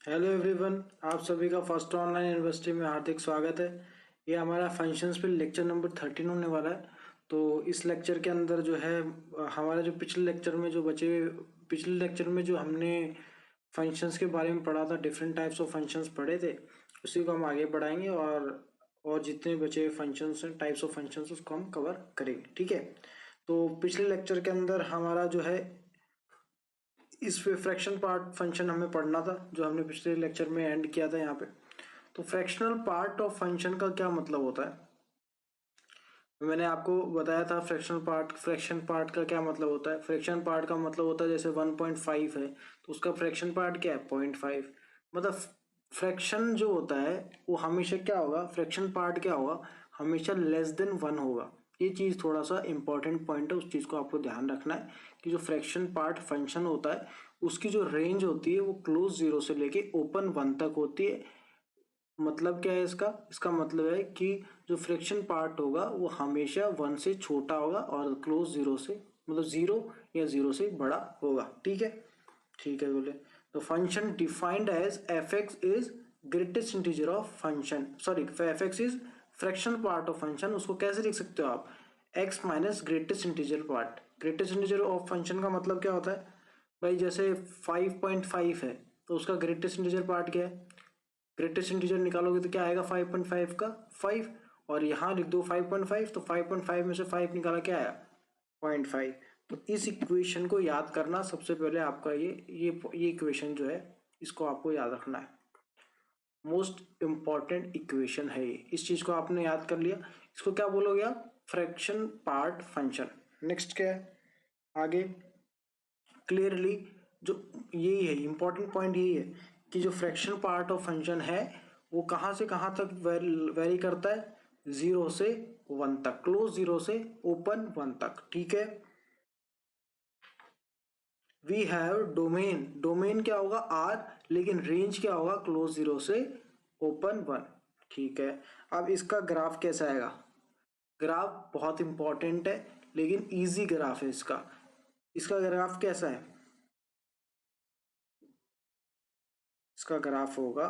Hello everyone, आप सभी का फर्स्ट ऑनलाइन यूनिवर्सिटी में हार्दिक स्वागत है। ये हमारा फंक्शंस पे लेक्चर नंबर 13 होने वाला है। तो इस लेक्चर के अंदर जो है हमारा जो पिछले लेक्चर में जो बचे पिछले लेक्चर में जो हमने फंक्शंस के बारे में पढ़ा था, डिफरेंट टाइप्स ऑफ फंक्शंस पढ़े थे, उसी को हम आगे बढ़ाएंगे और जितने बचे फंक्शंस हैं, टाइप्स ऑफ फंक्शंस, उसको हम कवर करेंगे। ठीक है। तो पिछले लेक्चर के अंदर हमारा जो है इस फ्रैक्शन पार्ट फंक्शन हमें पढ़ना था, जो हमने पिछले लेक्चर में एंड किया था यहाँ पे। तो फ्रैक्शनल पार्ट ऑफ फंक्शन का क्या मतलब होता है, मैंने आपको बताया था। फ्रैक्शन पार्ट का क्या मतलब होता है। फ्रैक्शन पार्ट का मतलब होता है जैसे 1.5 है तो उसका फ्रैक्शन पार्ट क्या है, 0.5। मतलब फ्रैक्शन जो होता है वो हमेशा क्या होगा, फ्रैक्शन पार्ट क्या होगा, हमेशा लेस देन 1 होगा। ये चीज़ थोड़ा सा इंपॉर्टेंट पॉइंट है, उस चीज़ को आपको ध्यान रखना है कि जो फ्रैक्शन पार्ट फंक्शन होता है उसकी जो रेंज होती है वो क्लोज 0 से लेके ओपन 1 तक होती है। मतलब क्या है इसका, इसका मतलब है कि जो फ्रैक्शन पार्ट होगा वो हमेशा 1 से छोटा होगा और क्लोज 0 से, मतलब 0 या 0 से बड़ा होगा। ठीक है। ठीक है बोले। तो function defined as f x is greatest integer of function, sorry f x is fraction part of function. उसको कैसे लिख सकते हो आप, x minus greatest integer part. Greatest integer of function का मतलब क्या होता है भाई, जैसे 5.5 है तो उसका ग्रेटेस्ट इंटीजर पार्ट क्या है, ग्रेटेस्ट इंटीजर निकालोगे तो क्या आएगा 5.5 का 5, और यहाँ लिख दो 5.5, तो 5.5 में से 5 निकाला क्या आया 0.5। तो इस इक्वेशन को याद करना सबसे पहले आपका ये इक्वेशन जो है इसको आपको याद रखना है। मोस्ट इंपॉर्टेंट इक्वेशन है ये, इस चीज को आपने याद कर लिया। इसको क्या बोलोगे आप, फ्रैक्शन पार्ट फंक्शन। नेक्स्ट क्या है आगे, क्लियरली जो यही है इंपॉर्टेंट पॉइंट, यही है कि जो फ्रैक्शन पार्ट ऑफ फंक्शन है वो कहाँ से कहाँ तक वेरी करता है, 0 से 1 तक, क्लोज 0 से ओपन 1 तक। ठीक है। वी हैव डोमेन, डोमेन क्या होगा आर, लेकिन रेंज क्या होगा क्लोज 0 से ओपन 1। ठीक है। अब इसका ग्राफ कैसा आएगा, ग्राफ बहुत इंपॉर्टेंट है लेकिन इजी ग्राफ है इसका। इसका ग्राफ कैसा है, इसका ग्राफ होगा,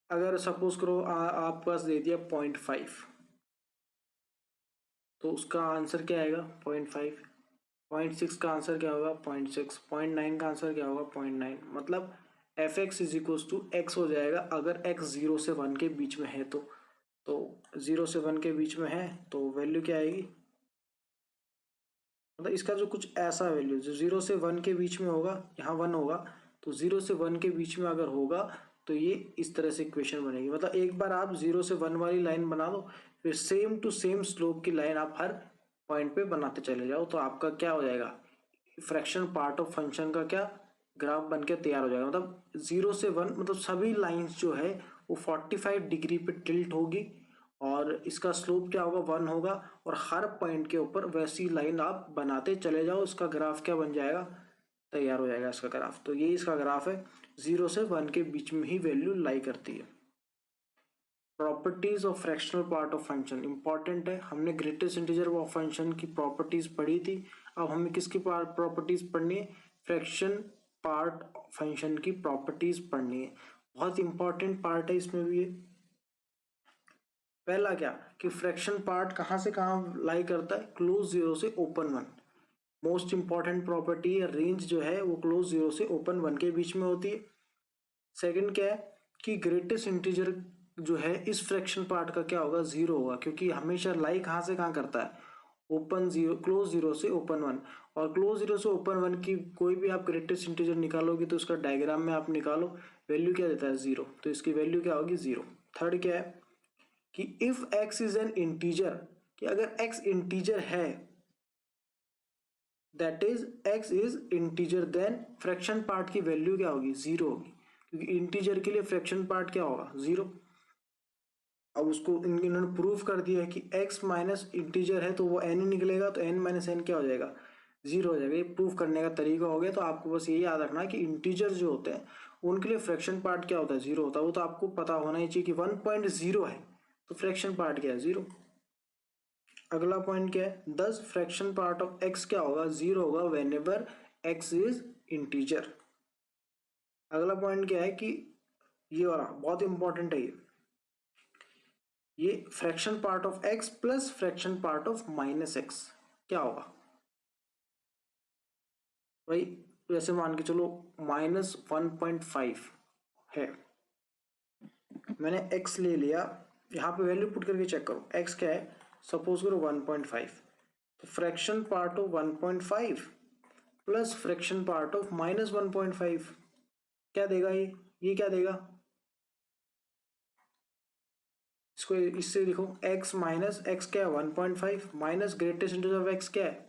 अगर सपोज करो आप पास दे दिया 0.5, तो उसका आंसर क्या आएगा 0.5। 0.6 का आंसर क्या होगा 0.6। 0.9 का आंसर क्या होगा 0.9। मतलब f x is equal to x हो जाएगा अगर एक्स 0 से 1 के बीच में है तो 0 से 1 के बीच में है तो वैल्यू क्या आएगी, मतलब इसका जो कुछ ऐसा वैल्यू जो 0 से 1 के बीच में होगा, यहाँ 1 होगा, तो 0 से 1 के बीच में अगर होगा तो ये इस तरह से इक्वेशन बनेगी। मतलब एक बार आप 0 से 1 वाली लाइन बना दो, फिर सेम टू सेम स्लोप की लाइन आप हर पॉइंट पे बनाते चले जाओ, तो आपका क्या हो जाएगा, फ्रैक्शन पार्ट ऑफ फंक्शन का क्या ग्राफ बन के तैयार हो जाएगा। मतलब 0 से 1, मतलब सभी लाइंस जो है वो 45 डिग्री पे टिल्ट होगी और इसका स्लोप क्या होगा 1 होगा, और हर पॉइंट के ऊपर वैसी लाइन आप बनाते चले जाओ, इसका ग्राफ क्या बन जाएगा, तैयार हो जाएगा इसका ग्राफ। तो ये इसका ग्राफ है, 0 से 1 के बीच में ही वैल्यू लाई करती है। Properties of fractional part of function important है, हमने ग्रेटेस्ट इंटीजर ऑफ फंक्शन की प्रॉपर्टीज पढ़ी थी। अब हमें किसकी प्रॉपर्टीज पढ़नी है, फ्रैक्शन पार्ट फंक्शन की प्रॉपर्टीज पढ़नी है। बहुत इंपॉर्टेंट पार्ट है इसमें भी है। पहला क्या कि फ्रैक्शन पार्ट कहाँ से कहाँ लाई करता है, क्लोज 0 से ओपन 1। मोस्ट इंपॉर्टेंट प्रॉपर्टी है, रेंज जो है वो क्लोज 0 से ओपन 1 के बीच में होती है। सेकंड क्या है कि ग्रेटेस्ट इंटीजर जो है इस फ्रैक्शन पार्ट का क्या होगा, 0 होगा, क्योंकि हमेशा लाई कहाँ से कहाँ करता है, ओपन 0, क्लोज 0 से ओपन 1। और क्लोज 0 से ओपन 1 की कोई भी आप ग्रेटेस्ट इंटीजर निकालोगे तो उसका डायग्राम में आप निकालो, वैल्यू क्या देता है 0, तो इसकी वैल्यू क्या होगी 0। थर्ड क्या है कि if x is an integer, कि अगर x इंटीजर है, that is x is integer, then fraction part की वैल्यू क्या होगी 0 होगी, क्योंकि इंटीजर के लिए फ्रैक्शन पार्ट क्या होगा 0। अब उसको इन्होंने प्रूफ कर दिया है कि x माइनस इंटीजर है तो वो n ही निकलेगा, तो n माइनस एन क्या हो जाएगा 0 हो जाएगा। ये प्रूफ करने का तरीका हो गया। तो आपको बस ये याद रखना है कि इंटीजर जो होते हैं उनके लिए फ्रैक्शन पार्ट क्या होता है 0 होता है। वो तो आपको पता होना ही चाहिए कि 1.0 है तो फ्रैक्शन पार्ट क्या है 0। अगला पॉइंट क्या है, दस फ्रैक्शन पार्ट ऑफ एक्स क्या होगा 0 होगा when ever x is integer. अगला पॉइंट क्या है कि ये वाला बहुत इंपॉर्टेंट है, ये fraction part of x plus fraction part of minus x क्या होगा भाई। जैसे मान के चलो -1.5 है, मैंने x ले लिया, यहाँ पे वैल्यू पुट करके चेक करो x क्या है, सपोज करो 1.5, तो fraction part of 1.5 plus fraction part of -1.5 क्या देगा, ये क्या देगा, इसको इससे लिखो x माइनस एक्स क्या है 1.5 minus greatest integer of x क्या है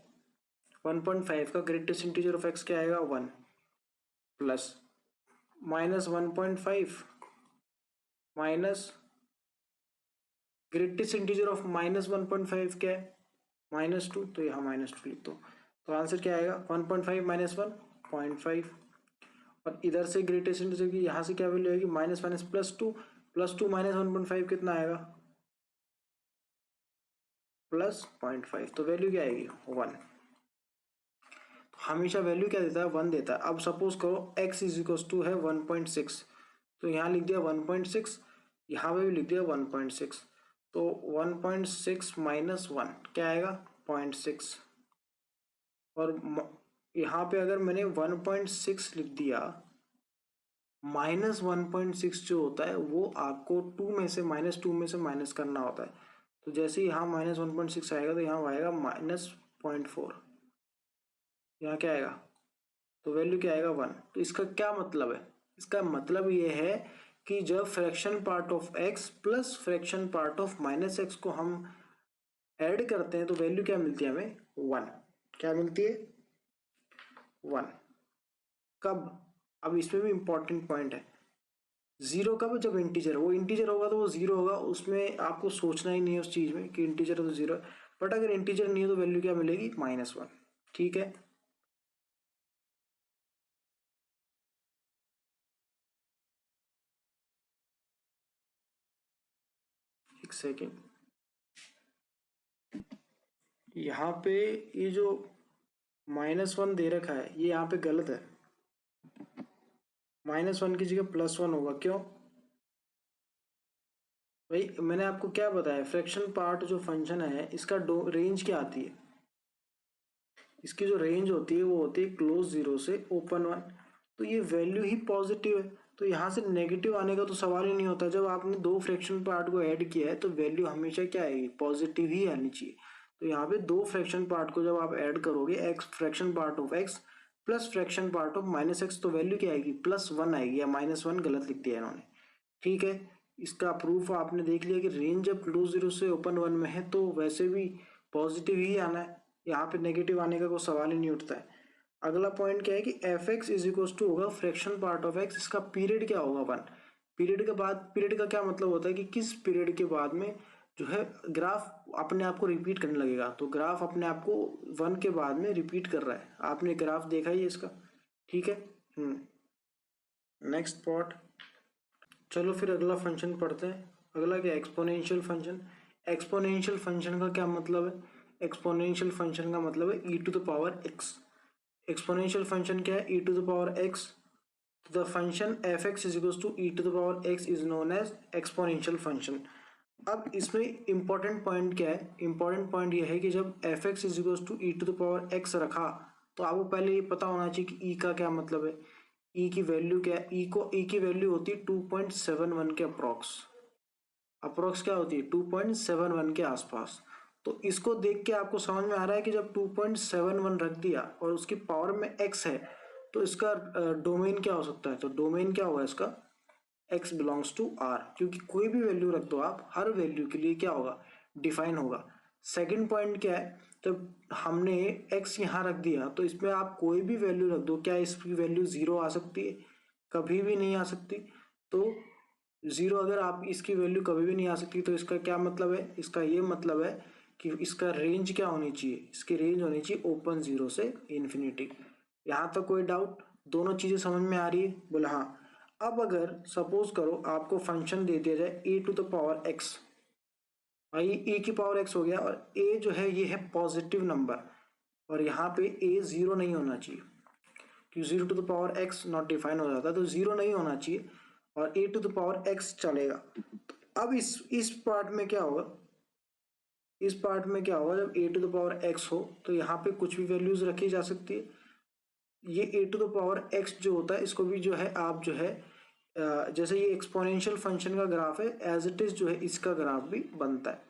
1.5 का ग्रेटेस्ट इंटीजर ऑफ x क्या आएगा 1 plus -1.5 minus greatest integer of -1.5 क्या है -2, तो यहाँ -2 लिख दो, तो आंसर क्या आएगा 1.5 माइनस 1.5, और इधर से ग्रेटेस्ट इंटीजर की यहाँ से क्या वैल्यू आएगी माइनस माइनस +2 माइनस 1.5 कितना आएगा +0.5, तो वैल्यू क्या आएगी 1। हमेशा वैल्यू क्या देता है 1 देता है। अब सपोज करो x इज इक्वल टू है 1.6, तो यहाँ लिख दिया 1.6, यहाँ पे भी लिख दिया 1.6, तो 1.6 माइनस 1 क्या आएगा 0.6, और यहाँ पे अगर मैंने 1.6 लिख दिया, -1.6 जो होता है वो आपको 2 में से -2 में से माइनस करना होता है, तो जैसे ही यहाँ -1.6 आएगा तो यहाँ आएगा -0.4, यहाँ क्या आएगा, तो वैल्यू क्या आएगा 1। तो इसका क्या मतलब है, इसका मतलब ये है कि जब fraction part of x plus fraction part of -x को हम ऐड करते हैं तो वैल्यू क्या मिलती है हमें 1, क्या मिलती है 1। कब, अब इसमें भी इंपॉर्टेंट पॉइंट है, जीरो कब, जब इंटीजर, वो इंटीजर होगा तो वो जीरो होगा, उसमें आपको सोचना ही नहीं है उस चीज में कि इंटीजर है तो जीरो, बट अगर इंटीजर नहीं है तो वैल्यू क्या मिलेगी -1, ठीक है। एक सेकेंड, यहाँ पे ये जो -1 दे रखा है ये यहाँ पे गलत है, -1 की जगह +1 होगा, क्यों भाई, मैंने आपको क्या बताया, फ्रैक्शन पार्ट जो फंक्शन है इसका रेंज क्या आती है, इसकी जो रेंज होती है वो होती है क्लोज 0 से ओपन 1, तो ये वैल्यू ही पॉजिटिव है, तो यहाँ से नेगेटिव आने का तो सवाल ही नहीं होता। जब आपने दो फ्रैक्शन पार्ट को ऐड किया है तो वैल्यू हमेशा क्या आएगी पॉजिटिव ही आनी चाहिए, तो यहाँ पे दो फ्रैक्शन पार्ट को जब आप ऐड करोगे x fraction part of x plus fraction part of -x, तो वैल्यू क्या आएगी +1 आएगी, या -1 गलत लिख दिया इन्होंने, ठीक है। इसका प्रूफ आपने देख लिया कि रेंज जब क्लोज 0 से ओपन 1 में है तो वैसे भी पॉजिटिव ही आना है, यहाँ पे नेगेटिव आने का कोई सवाल ही नहीं उठता है। अगला पॉइंट क्या है कि f x is equal to होगा फ्रैक्शन पार्ट ऑफ एक्स, इसका पीरियड क्या होगा 1, पीरियड के बाद, पीरियड का क्या मतलब होता है कि किस पीरियड के बाद में जो है ग्राफ अपने आप को रिपीट करने लगेगा, तो ग्राफ अपने आप को 1 के बाद में रिपीट कर रहा है, आपने ग्राफ देखा ही है इसका, ठीक है। नेक्स्ट पार्ट, चलो फिर अगला फंक्शन पढ़ते हैं। अगला क्या, एक्सपोनेंशियल फंक्शन। एक्सपोनेंशियल फंक्शन का क्या मतलब है, एक्सपोनेंशियल फंक्शन का मतलब है e⁻x। एक्सपोनेंशियल फंक्शन क्या है, e⁻x, the function f x is equal to e⁻x is known as exponential function. अब इसमें इंपॉर्टेंट पॉइंट क्या है, इंपॉर्टेंट पॉइंट ये है कि जब f x is equal to e⁻x रखा तो आपको पहले ये पता होना चाहिए कि e का क्या मतलब है, ई की वैल्यू क्या है, ई की वैल्यू होती है 2.71 के अप्रोक्स क्या होती है 2.71 के आसपास। तो इसको देख के आपको समझ में आ रहा है कि जब 2.71 रख दिया और उसकी पावर में x है तो इसका डोमेन क्या हो सकता है, तो डोमेन क्या होगा इसका x बिलोंग्स टू r, क्योंकि कोई भी वैल्यू रख दो आप हर वैल्यू के लिए क्या होगा डिफाइन होगा। सेकंड पॉइंट क्या है, जब हमने x यहाँ रख दिया तो इसमें आप कोई भी वैल्यू रख दो, क्या इसकी वैल्यू 0 आ सकती है, कभी भी नहीं आ सकती, तो 0 अगर आप इसकी वैल्यू कभी भी नहीं आ सकती तो इसका क्या मतलब है, इसका ये मतलब है कि इसका रेंज क्या होनी चाहिए, इसकी रेंज होनी चाहिए ओपन 0 से इन्फिनिटी। यहाँ तक कोई डाउट, दोनों चीजें समझ में आ रही है, बोला हाँ। अब अगर सपोज करो आपको फंक्शन दे दिया जाए e⁻x, भाई e की पावर x हो गया और a जो है ये है पॉजिटिव नंबर और यहाँ पे a 0 नहीं होना चाहिए, कि 0 to the power x not define हो जाता है, तो 0 नहीं होना चाहिए और a to the power x चलेगा। तो अब इस पार्ट में क्या होगा, इस पार्ट में क्या होगा, जब a to the power x हो तो यहाँ पे कुछ भी वैल्यूज रखी जा सकती है। ये a to the power x जो होता है इसको भी जो है आप जो है जैसे ये एक्सपोनेंशियल फंक्शन का ग्राफ है, एज इट इज जो है इसका ग्राफ भी बनता है।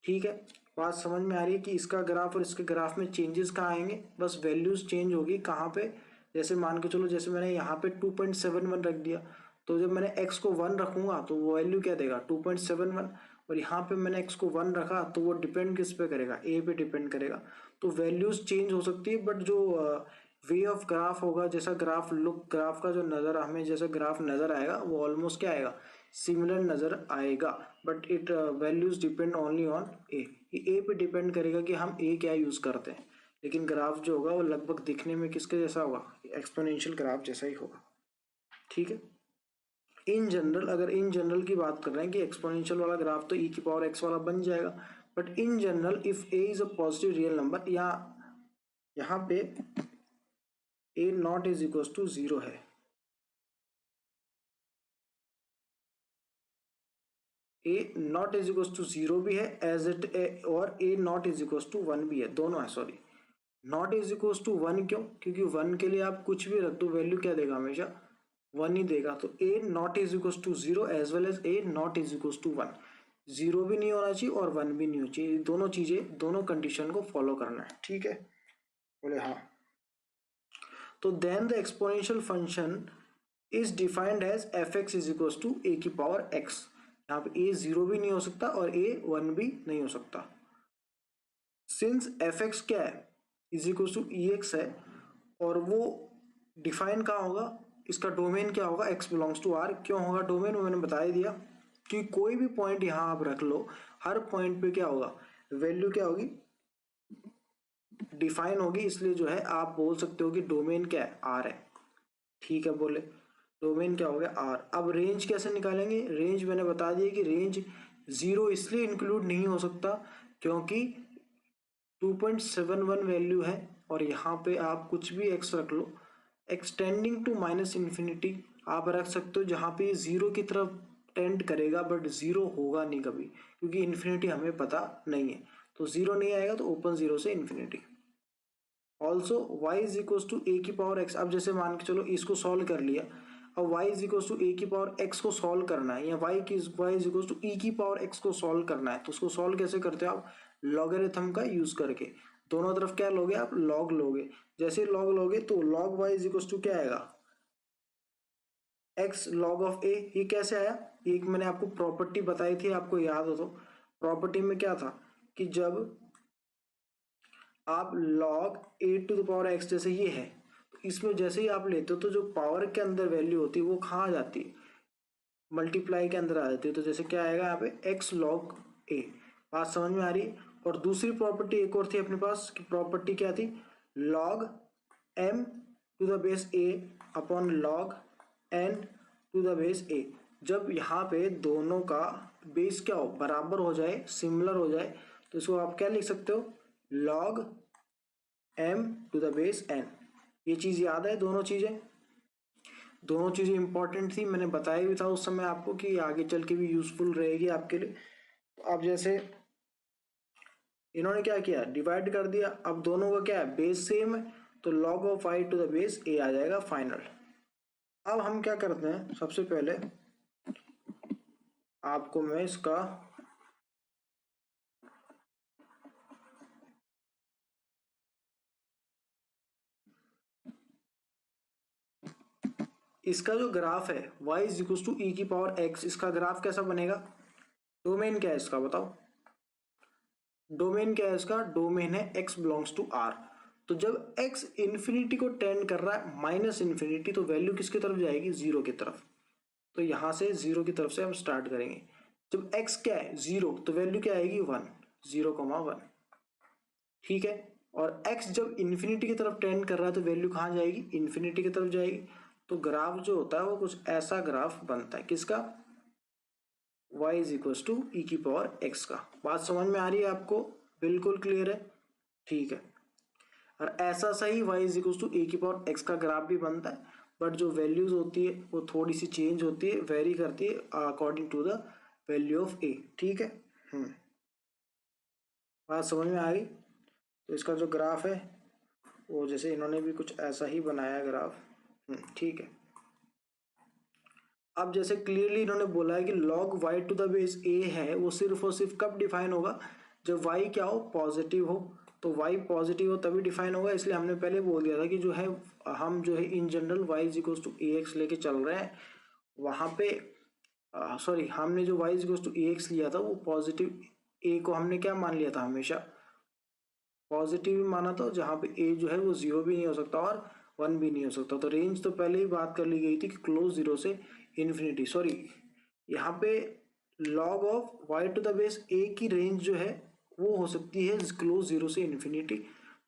ठीक है, बात समझ में आ रही है कि इसका ग्राफ और इसके ग्राफ में चेंजेस कहाँ आएंगे, बस वैल्यूज चेंज होगी कहाँ पे। जैसे मान के चलो, जैसे मैंने यहाँ पे 2.71 रख दिया, तो जब मैंने x को 1 रखूंगा तो वो वैल्यू क्या देगा 2.71, और यहाँ पे मैंने x को 1 रखा तो वो डिपेंड किस पे करेगा, a पे डिपेंड करेगा। तो वैल्यूज चेंज हो सकती है, बट जो वे ऑफ ग्राफ होगा, जैसा ग्राफ लुक, ग्राफ का जो नज़र हमें जैसा ग्राफ नज़र आएगा वो ऑलमोस्ट क्या आएगा, सिमिलर नज़र आएगा। But it values depend only on A, A पे डिपेंड करेगा कि हम ए क्या यूज़ करते हैं, लेकिन ग्राफ जो होगा वो लगभग दिखने में किसके जैसा होगा, एक्सपोनेंशियल ग्राफ जैसा ही होगा। ठीक है, इन जनरल, अगर इन जनरल की बात कर रहे हैं कि एक्सपोनेंशियल वाला ग्राफ तो ई की पावर एक्स वाला बन जाएगा, but in general if a is a positive real number, यहाँ पे a not is equal to 0 है, a not is equal to 0 भी है एज इट, और a not is equal to 1 भी है, दोनों है। Sorry, not is equal to 1 क्यों, क्योंकि 1 के लिए आप कुछ भी रख दो वैल्यू क्या देगा, हमेशा 1 ही देगा। तो A not is equal to 0 as well as A not is equal to 1, 0 भी नहीं होना चाहिए और 1 भी नहीं होना चाहिए, दोनों चीजें, दोनों कंडीशन को फॉलो करना है। ठीक है, बोले हाँ। तो then the exponential function is defined as f x is equal to a की पावर एक्स। यहाँ पे ए 0 भी नहीं हो सकता और ए 1 भी नहीं हो सकता। सिंस एफ एक्स क्या है, is equal to e x है, और वो डिफाइन कहाँ होगा, इसका डोमेन क्या होगा, x बिलोंग्स टू r। क्यों होगा डोमेन, वो मैंने बता ही दिया कि कोई भी पॉइंट यहाँ आप रख लो, हर पॉइंट पे क्या होगा, वैल्यू क्या होगी, डिफाइन होगी, इसलिए जो है आप बोल सकते हो कि डोमेन क्या है, r है। ठीक है, बोले डोमेन क्या हो गया r। अब रेंज कैसे निकालेंगे, रेंज मैंने बता दिया कि रेंज 0 इसलिए इंक्लूड नहीं हो सकता क्योंकि 2.71 वैल्यू है, और यहाँ पे आप कुछ भी x रख लो, एक्सटेंडिंग टू माइनस इन्फिनिटी आप रख सकते हो, जहाँ पे 0 की तरफ टेंड करेगा बट 0 होगा नहीं कभी, क्योंकि इन्फिनिटी हमें पता नहीं है, तो 0 नहीं आएगा, तो ओपन 0 से infinity. Also y is equal to a की पावर x। अब जैसे मान के चलो इसको सॉल्व कर लिया, अब y is equal to a की पावर x को सॉल्व करना है, या y is equal to e की पावर x को सॉल्व करना है, तो उसको सॉल्व कैसे करते हो आप, लॉगरिथम का यूज करके। दोनों तरफ क्या लोगे आप, लॉग लोगे। जैसे लॉग लोगे तो log y is equal to क्या आएगा, x log ऑफ a। ये कैसे आया, एक मैंने आपको प्रॉपर्टी बताई थी, आपको याद हो तो, प्रॉपर्टी में क्या था कि जब आप log a to the power x, जैसे ये है, तो इसमें जैसे ही आप लेते हो तो जो पावर के अंदर वैल्यू होती है वो कहाँ आ जाती है, मल्टीप्लाई के अंदर आ जाती है। तो जैसे क्या आएगा यहाँ पे x log a। बात समझ में आ रही है। और दूसरी प्रॉपर्टी एक और थी अपने पास, कि प्रॉपर्टी क्या थी, log m to the base a upon log n to the base a। जब यहाँ पे दोनों का बेस क्या हो, बराबर हो जाए, सिमिलर हो जाए, तो इसको आप क्या लिख सकते हो, log m to the base n। ये चीज याद है, दोनों चीजें इंपॉर्टेंट थी, मैंने बताया भी था उस समय आपको कि आगे चल के भी यूजफुल रहेगी आपके लिए। तो अब जैसे इन्होंने क्या किया, डिवाइड कर दिया, अब दोनों का क्या है, बेस सेम है, तो log of y to the base a आ जाएगा फाइनल। अब हम क्या करते हैं, सबसे पहले आपको मैं इसका जो ग्राफ है y इज इक्वल टू ई की पावर x, इसका ग्राफ कैसा बनेगा, डोमेन क्या है इसका बताओ, डोमेन क्या है इसका, डोमेन है x बिलोंग्स टू r। तो जब x इन्फिनिटी को टेंड कर रहा है माइनस इन्फिनिटी, तो वैल्यू किसकी तरफ जाएगी, 0 की तरफ। तो यहां से 0 की तरफ से हम स्टार्ट करेंगे। जब x क्या है 0, तो वैल्यू क्या आएगी 1, 0,1। ठीक है, और x जब इन्फिनिटी की तरफ टेंड कर रहा है तो वैल्यू कहाँ जाएगी, इन्फिनिटी की तरफ जाएगी। तो ग्राफ जो होता है वो कुछ ऐसा ग्राफ बनता है, किसका, y इज इक्वल टू ई की पावर x का। बात समझ में आ रही है आपको, बिल्कुल क्लियर है। ठीक है, और ऐसा सही y is equal to a की पावर x का ग्राफ भी बनता है, बट जो वैल्यूज होती है वो थोड़ी सी चेंज होती है, वेरी करती है according to the value of a। ठीक है, बात समझ में आ गई। तो इसका जो ग्राफ है वो जैसे इन्होंने भी कुछ ऐसा ही बनाया ग्राफ। ठीक है, अब जैसे क्लियरली इन्होंने बोला है कि log y to the base a है, वो सिर्फ और सिर्फ कब डिफाइन होगा, जब y क्या हो, पॉजिटिव हो। तो y पॉजिटिव हो तभी डिफाइन होगा, इसलिए हमने पहले बोल दिया था कि जो है हम जो है in general y is equal to a x लेके चल रहे हैं। वहाँ पे सॉरी, हमने जो y is equal to a x लिया था वो पॉजिटिव a को हमने क्या मान लिया था, हमेशा पॉजिटिव ही माना था, जहाँ पे a जो है वो 0 भी नहीं हो सकता और 1 भी नहीं हो सकता। तो रेंज तो पहले ही बात कर ली गई थी कि क्लोज 0 से इन्फिनिटी, सॉरी यहाँ पे log of y to the base a की रेंज जो है वो हो सकती है क्लोज 0 से इन्फिनिटी।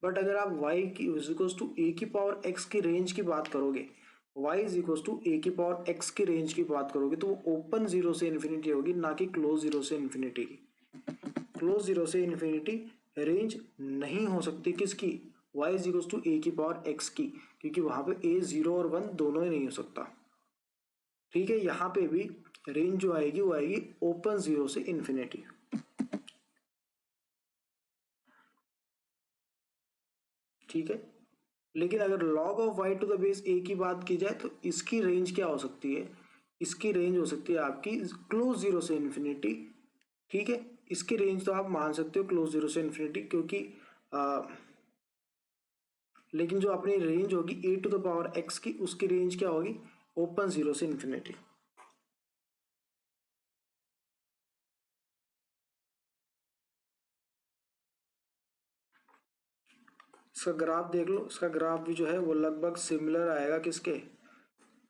बट अगर आप y की इज इक्वल टू a की पावर x की रेंज की बात करोगे, y is equal to a की पावर x की रेंज की बात करोगे, तो वो ओपन 0 से इन्फिनिटी होगी, ना कि क्लोज 0 से इन्फिनिटी की। क्लोज 0 से इन्फिनिटी रेंज नहीं हो सकती किसकी, y is equal to a की पावर x की, क्योंकि वहां पे a 0 और 1 दोनों ही नहीं हो सकता। ठीक है, यहाँ पे भी रेंज जो आएगी वो आएगी ओपन 0 से इन्फिनिटी। ठीक है, लेकिन अगर log of y to the base a की बात की जाए तो इसकी रेंज क्या हो सकती है, इसकी रेंज हो सकती है आपकी क्लोज 0 से इन्फिनिटी। ठीक है, इसकी रेंज तो आप मान सकते हो क्लोज 0 से इन्फिनिटी, क्योंकि लेकिन जो अपनी रेंज होगी a to the power x की, उसकी रेंज क्या होगी, ओपन 0 से इन्फिनिटी। इसका ग्राफ देख लो, इसका ग्राफ भी जो है वो लगभग सिमिलर आएगा किसके,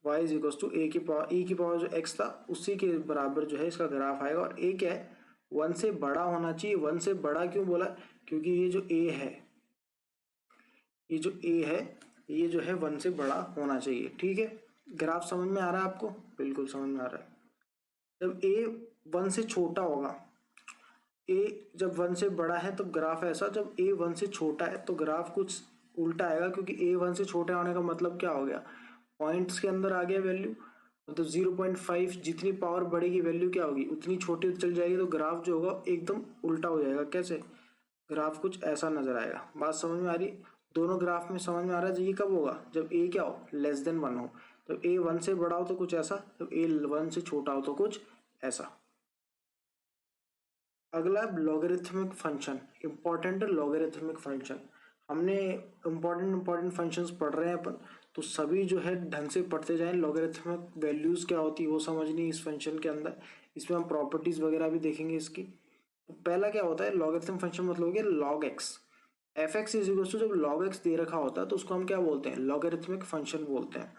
y is equal to a की पावर, e की पावर जो x था उसी के बराबर जो है इसका ग्राफ आएगा। और a क्या है, 1 से बड़ा होना चाहिए। 1 से बड़ा क्यों बोला, क्योंकि ये जो a है, ये जो a है ये जो है 1 से बड़ा होना चाहिए। ठीक है, ग्राफ समझ में आ रहा है आपको, बिल्कुल समझ में आ रहा है। जब a 1 से छोटा होगा, a जब 1 से बड़ा है तब ग्राफ ऐसा, जब a 1 से छोटा है तो ग्राफ कुछ उल्टा आएगा, क्योंकि a 1 से छोटा होने का मतलब क्या हो गया, पॉइंट्स के अंदर आ गया वैल्यू, मतलब 0.5 जितनी पावर बढ़ेगी वैल्यू क्या होगी उतनी छोटी चल जाएगी, तो ग्राफ जो होगा एकदम उल्टा हो जाएगा। कैसे, ग्राफ कुछ ऐसा नजर आएगा। बात समझ में आ रही, दोनों ग्राफ में समझ में आ रहा है। ये कब होगा, जब a क्या हो, लेस देन 1 हो। जब a 1 से बड़ा हो तो कुछ ऐसा, जब a 1 से छोटा हो तो कुछ ऐसा। अगला लॉगरिथमिक फंक्शन, इंपॉर्टेंट है लॉगरिथमिक फंक्शन। हमने इंपॉर्टेंट फंक्शंस पढ़ रहे हैं अपन, तो सभी जो है ढंग से पढ़ते जाएं। लॉगरिथमिक वैल्यूज क्या होती है वो समझनी इस फंक्शन के अंदर, इसमें हम प्रॉपर्टीज वगैरह भी देखेंगे इसकी। तो पहला क्या होता है, लॉगरिथम फंक्शन मतलब हो गया log x. F x is equal to, जब लॉग एक्स दे रखा होता है तो उसको हम क्या बोलते हैं, लॉगरिथमिक फंक्शन बोलते हैं।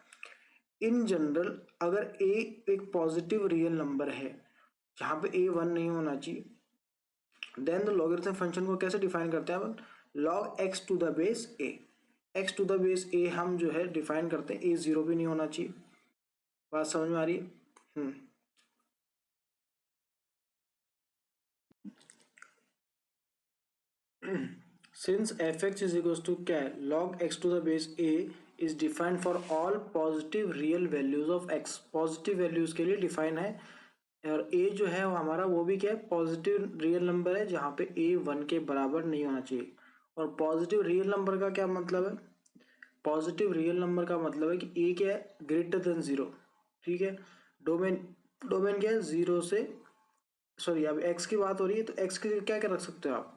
इन जनरल अगर a एक पॉजिटिव रियल नंबर है, जहाँ पे a 1 नहीं होना चाहिए, देन द लॉगरिथम फंक्शन को कैसे डिफाइन करते हैं अपन, log x to the base a। x to the base a हम जो है डिफाइन करते हैं, a 0 भी नहीं होना चाहिए। बात समझ में आ रही है। Since f x is equal to क्या है, log x to the base a is defined for all positive real values of x। Positive values के लिए डिफाइन है, और a जो है वो हमारा वो भी क्या है, पॉजिटिव रियल नंबर है, जहाँ पे a 1 के बराबर नहीं होना चाहिए। और पॉजिटिव रियल नंबर का क्या मतलब है, पॉजिटिव रियल नंबर का मतलब है कि a क्या है, ग्रेटर देन 0। ठीक है, डोमेन डोमेन क्या है, 0 से, सॉरी अब x की बात हो रही है, तो x के लिए क्या क्या रख सकते हो आप,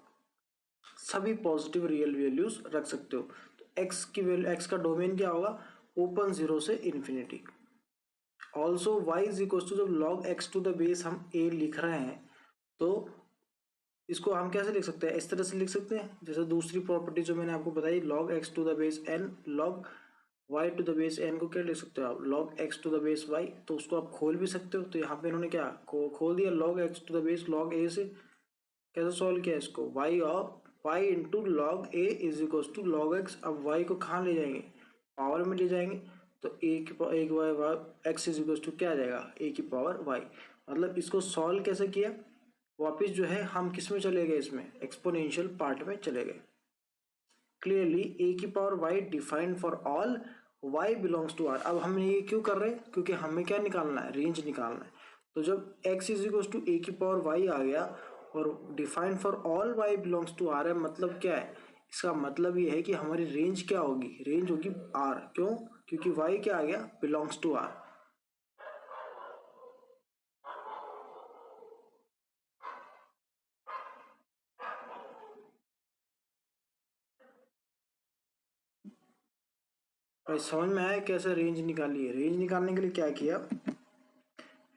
सभी पॉजिटिव रियल वैल्यूज रख सकते हो। तो x की वैल्यू, x का डोमेन क्या होगा, ओपन 0 से infinity. Also y is equal to, जब log x to the base हम a लिख रहे हैं तो इसको हम कैसे लिख सकते हैं, इस तरह से लिख सकते हैं, जैसे दूसरी प्रॉपर्टी जो मैंने आपको बताई, log x to the base n, log y to the base n को क्या लिख सकते हो आप, log x to the base y। तो उसको आप खोल भी सकते हो, तो यहाँ पे इन्होंने क्या खोल दिया, log x to the base log a से। कैसे सॉल्व किया इसको, y of y into log a is equal to log x. अब y को कहाँ ले जाएंगे, पावर में ले जाएंगे, तो एक y x is equal to क्या आ जाएगा, a की पावर y। मतलब इसको सॉल्व कैसे किया, वापस जो है हम किस में चले गए, इसमें एक्सपोनेंशियल पार्ट में चले गए। क्लियरली ए की power y defined for all y belongs to R. अब हम ये क्यों कर रहे हैं, क्योंकि हमें क्या निकालना है, रेंज निकालना है। तो जब x is equal to a की पावर वाई आ गया और defined for all y belongs to R है, मतलब क्या है, इसका मतलब ये है कि हमारी रेंज क्या होगी, रेंज होगी आर। क्यों, क्योंकि y क्या आ गया, बिलोंग्स टू आर। भाई समझ में आया कैसे रेंज निकाली है। रेंज निकालने के लिए क्या किया,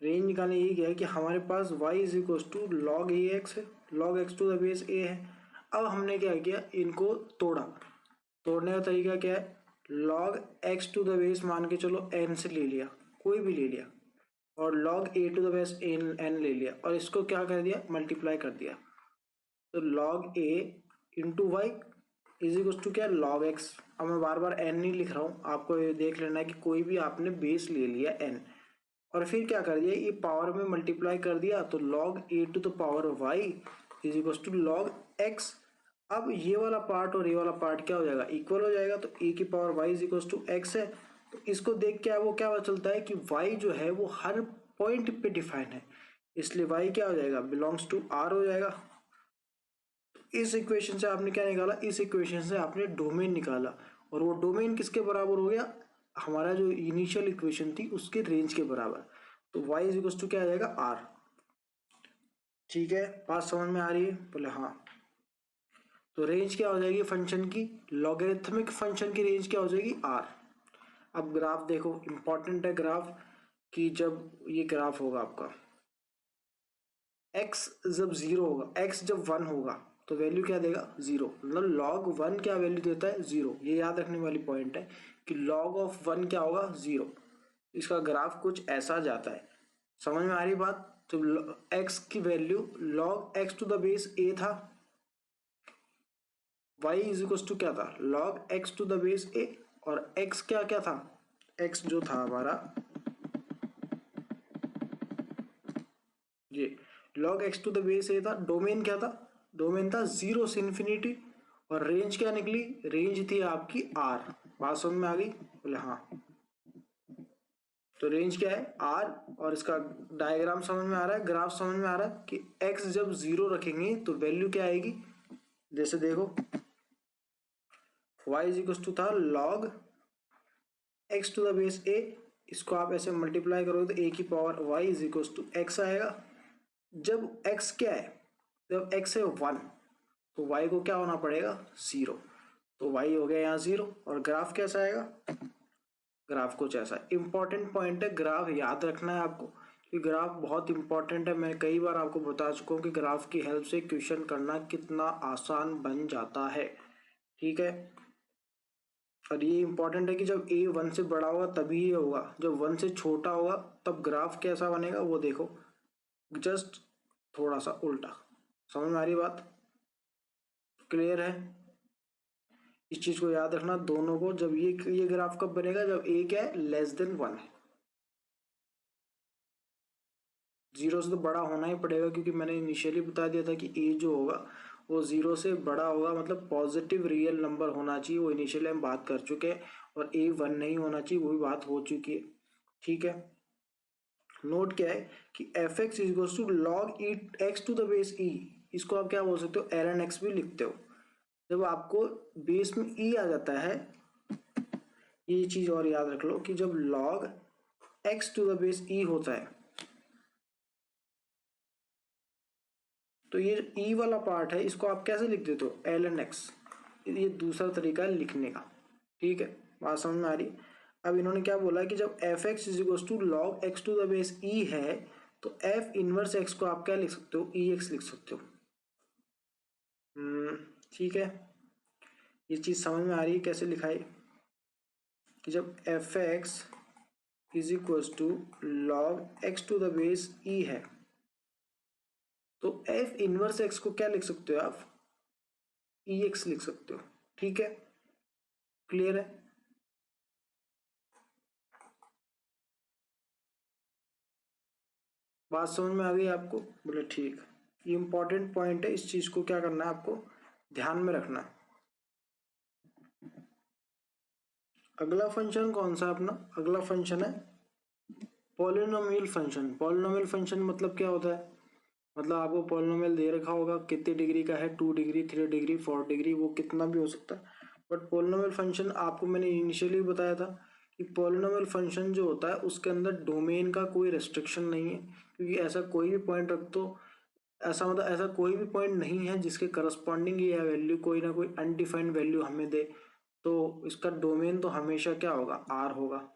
रेंज निकालने यही किया है कि हमारे पास y is equal to log a x है, log x to the base a है। अब हमने क्या किया, इनको तोड़ा। तोड़ने का तरीका क्या है, log x to the base मान के चलो n से ले लिया, कोई भी ले लिया, और log a to the base n ले लिया, और इसको क्या कर दिया, मल्टीप्लाई कर दिया। तो log a into y is equal to क्या, log x। अब मैं बार बार n नहीं लिख रहा हूँ, आपको ये देख लेना है कि कोई भी आपने बेस ले लिया n, और फिर क्या कर दिया, ये पावर में मल्टीप्लाई कर दिया, तो log a to the power y is equal to log x। अब ये वाला पार्ट और ये वाला पार्ट क्या हो जाएगा, इक्वल हो जाएगा। तो a की power y is equal to x है। तो इसको देख के वो क्या पता चलता है कि y जो है वो हर पॉइंट पे डिफाइन है, इसलिए y क्या हो जाएगा, बिलोंग्स टू r हो जाएगा। इस इक्वेशन से आपने क्या निकाला, इस इक्वेशन से आपने डोमेन निकाला, और वो डोमेन किसके बराबर हो गया, हमारा जो इनिशियल इक्वेशन थी उसके रेंज के बराबर। तो y इज इक्वल टू क्या आ जाएगा, r। ठीक है, बात समझ में आ रही है, बोले हाँ। तो रेंज क्या हो जाएगी फंक्शन की, लॉगरिथमिक फंक्शन की रेंज क्या हो जाएगी, r। अब ग्राफ देखो, इंपॉर्टेंट है ग्राफ, कि जब ये ग्राफ होगा आपका x जब 0 होगा, x जब 1 होगा तो वैल्यू क्या देगा, 0। मतलब log 1 क्या वैल्यू देता है, 0। ये याद रखने वाली पॉइंट है कि log ऑफ 1 क्या होगा, 0। इसका ग्राफ कुछ ऐसा जाता है। समझ में आ रही बात। तो x की value log x to the base a था, y इज इक्वल टू क्या था, log x to the base a, और x क्या क्या था, x जो था हमारा ये log x to the base a था। डोमेन क्या था, डोमेन था 0 से इन्फिनिटी, और रेंज क्या निकली, रेंज थी आपकी r। बात समझ में आ गई, बोले हाँ। तो रेंज क्या है, r, और इसका डायग्राम समझ में आ रहा है, ग्राफ समझ में आ रहा है कि x जब 0 रखेंगे तो वैल्यू क्या आएगी। जैसे देखो y इज इक्वल टू था log x to the base a, इसको आप ऐसे मल्टीप्लाई करोगे तो a की power y is equal to x आएगा। जब x क्या है, जब x है 1, तो y को क्या होना पड़ेगा, 0। तो y हो गया यहाँ 0, और ग्राफ कैसा आएगा, ग्राफ कुछ ऐसा। इंपॉर्टेंट पॉइंट है, ग्राफ याद रखना है आपको, कि ग्राफ बहुत इंपॉर्टेंट है। मैं कई बार आपको बता चुका हूँ कि ग्राफ की हेल्प से क्वेश्चन करना कितना आसान बन जाता है। ठीक है, और ये इंपॉर्टेंट है कि जब a 1 से बड़ा होगा तभी ये होगा, जब 1 से छोटा होगा तब ग्राफ कैसा बनेगा वो देखो, जस्ट थोड़ा सा उल्टा। समझ में आ रही बात, क्लियर है। इस चीज को याद रखना दोनों को, जब ये ग्राफ कब बनेगा, जब a क्या है, लेस देन 1 है। 0 से तो बड़ा होना ही पड़ेगा, क्योंकि मैंने इनिशियली बता दिया था कि a जो होगा वो 0 से बड़ा होगा, मतलब पॉजिटिव रियल नंबर होना चाहिए। वो इनिशियली हम बात कर चुके हैं, और a 1 नहीं होना चाहिए, वो भी बात हो चुकी है। ठीक है, नोट क्या है कि f x is to log e x to the base e, इसको आप क्या बोल सकते हो, ln x भी लिखते हो। जब आपको बेस में ई आ जाता है, ये चीज और याद रख लो कि जब log x to the base e होता है, तो ये ई वाला पार्ट है, इसको आप कैसे लिख देते हो, ln x। ये दूसरा तरीका है लिखने का। ठीक है, बात समझ में आ रही। अब इन्होंने क्या बोला कि जब f x is equal to log x to the base e है, तो एफ इनवर्स एक्स को आप क्या लिख सकते हो, ई एक्स लिख सकते हो। ठीक है, ये चीज समझ में आ रही है कैसे लिखाई, कि जब f x is equal to log x to the base e है, तो एफ इनवर्स एक्स को क्या लिख सकते हो आप, ई एक्स लिख सकते हो। ठीक है, क्लियर है। बात समझ में आ गई आपको, बोले ठीक। ये इंपॉर्टेंट पॉइंट है, इस चीज को क्या करना है आपको ध्यान में रखना है। अगला फंक्शन कौन सा अपना, अगला फंक्शन है पॉलिनोमियल फंक्शन। पॉलिनोमियल फंक्शन मतलब क्या होता है, मतलब आपको पॉलिनोमियल दे रखा होगा कितने डिग्री का है, 2 डिग्री, 3 डिग्री, 4 डिग्री, वो कितना भी हो सकता है। बट पॉलिनोमियल फंक्शन आपको मैंने इनिशियली बताया था कि पॉलिनोमियल फंक्शन जो होता है उसके अंदर डोमेन का कोई रेस्ट्रिक्शन नहीं है, क्योंकि ऐसा कोई भी पॉइंट रख दो, ऐसा मतलब ऐसा कोई भी पॉइंट नहीं है जिसके करस्पॉन्डिंग ये वैल्यू कोई ना कोई अनडिफाइंड वैल्यू हमें दे, तो इसका डोमेन तो हमेशा क्या होगा, आर होगा।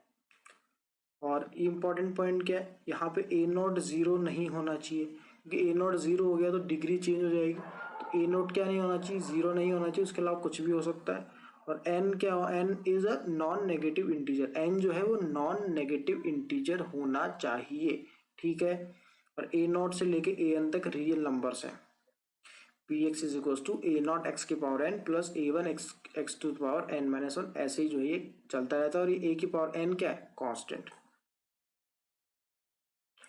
और इम्पॉर्टेंट पॉइंट क्या है, यहाँ पे ए नॉट जीरो नहीं होना चाहिए, क्योंकि ए नॉट जीरो हो गया तो डिग्री चेंज हो जाएगी। तो ए नॉट क्या नहीं होना चाहिए, जीरो नहीं होना चाहिए, उसके अलावा कुछ भी हो सकता है। और एन क्या हो, n is a non negative integer, n जो है वो नॉन नेगेटिव इंटीजर होना चाहिए, ठीक है। और ए नॉट से लेके ए एन तक रियल नंबर्स हैं। P x is equal to a naught x की power n plus a one x x to power n minus one, ऐसे ही जो है ये चलता रहता है। और ये ए की पावर एन क्या है, कांस्टेंट।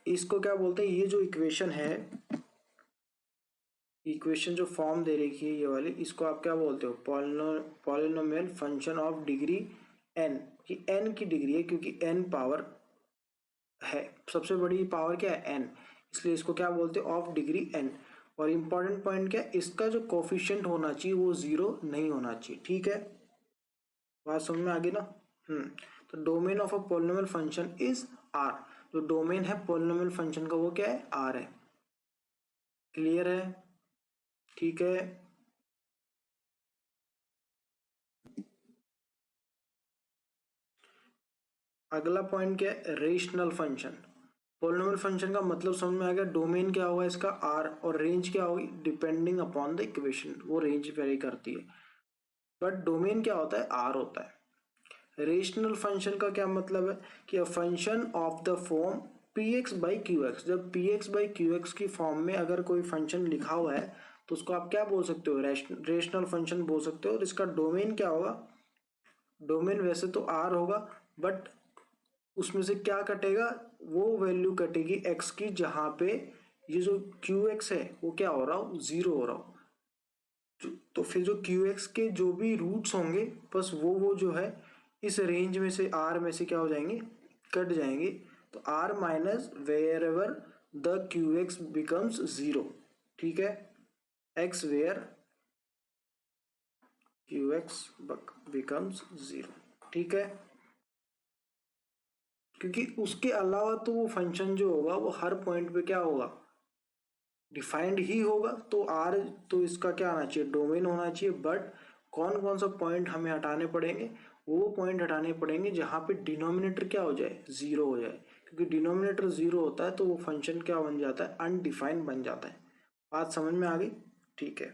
इसको क्या बोलते हैं, ये जो इक्वेशन है, इक्वेशन जो फॉर्म दे रखी है ये वाली, इसको आप क्या बोलते हो, polynomial function of degree n, कि एन की डिग्री है, क्योंकि एन पावर है, सबसे बड़ी पावर क्या है, एन, इसलिए इसको क्या बोलते हैं, ऑफ डिग्री एन। और इम्पॉर्टेंट पॉइंट क्या है, इसका जो कोफिशिएंट होना चाहिए वो जीरो नहीं होना चाहिए, ठीक है। बात समझ में आ गई ना। तो domain of a polynomial function is R, जो डोमेन है पॉलिनोमियल फंक्शन का वो क्या है, आर है। क्लियर है, ठीक है। अगला पॉइंट क्या है, रेशनल फंक्शन। पॉलिनोमियल फंक्शन का मतलब समझ में आ गया, डोमेन क्या होगा इसका, आर, और रेंज क्या होगी, डिपेंडिंग अपॉन द इक्वेशन, वो रेंज वेरी करती है, बट डोमेन क्या होता है, आर होता है। रेशनल फंक्शन का क्या मतलब है कि a function of the form p x by q x, जब p x by q x की फॉर्म में अगर कोई फंक्शन लिखा हुआ है तो उसको आप क्या बोल सकते हो, रेशनल फंक्शन बोल सकते हो। और इसका डोमेन क्या होगा, डोमेन वैसे तो आर होगा, बट उसमें से क्या कटेगा, वो वैल्यू कटेगी एक्स की जहां पे ये जो क्यू एक्स है वो क्या हो रहा हो, जीरो हो रहा हो। तो फिर जो क्यू एक्स के जो भी रूट्स होंगे बस वो जो है इस रेंज में से, आर में से क्या हो जाएंगे, कट जाएंगे। तो R minus wherever the q x becomes zero, ठीक है, x where q x becomes zero, ठीक है। क्योंकि उसके अलावा तो वो फंक्शन जो होगा वो हर पॉइंट पे क्या होगा, डिफाइंड ही होगा। तो आर, तो इसका क्या आना चाहिए, डोमेन होना चाहिए। बट कौन कौन सा पॉइंट हमें हटाने पड़ेंगे, वो पॉइंट हटाने पड़ेंगे जहां पे डिनोमिनेटर क्या हो जाए, जीरो हो जाए। क्योंकि डिनोमिनेटर जीरो होता है तो वो फंक्शन क्या बन जाता है, अनडिफाइंड बन जाता है। बात समझ में आ गई, ठीक है।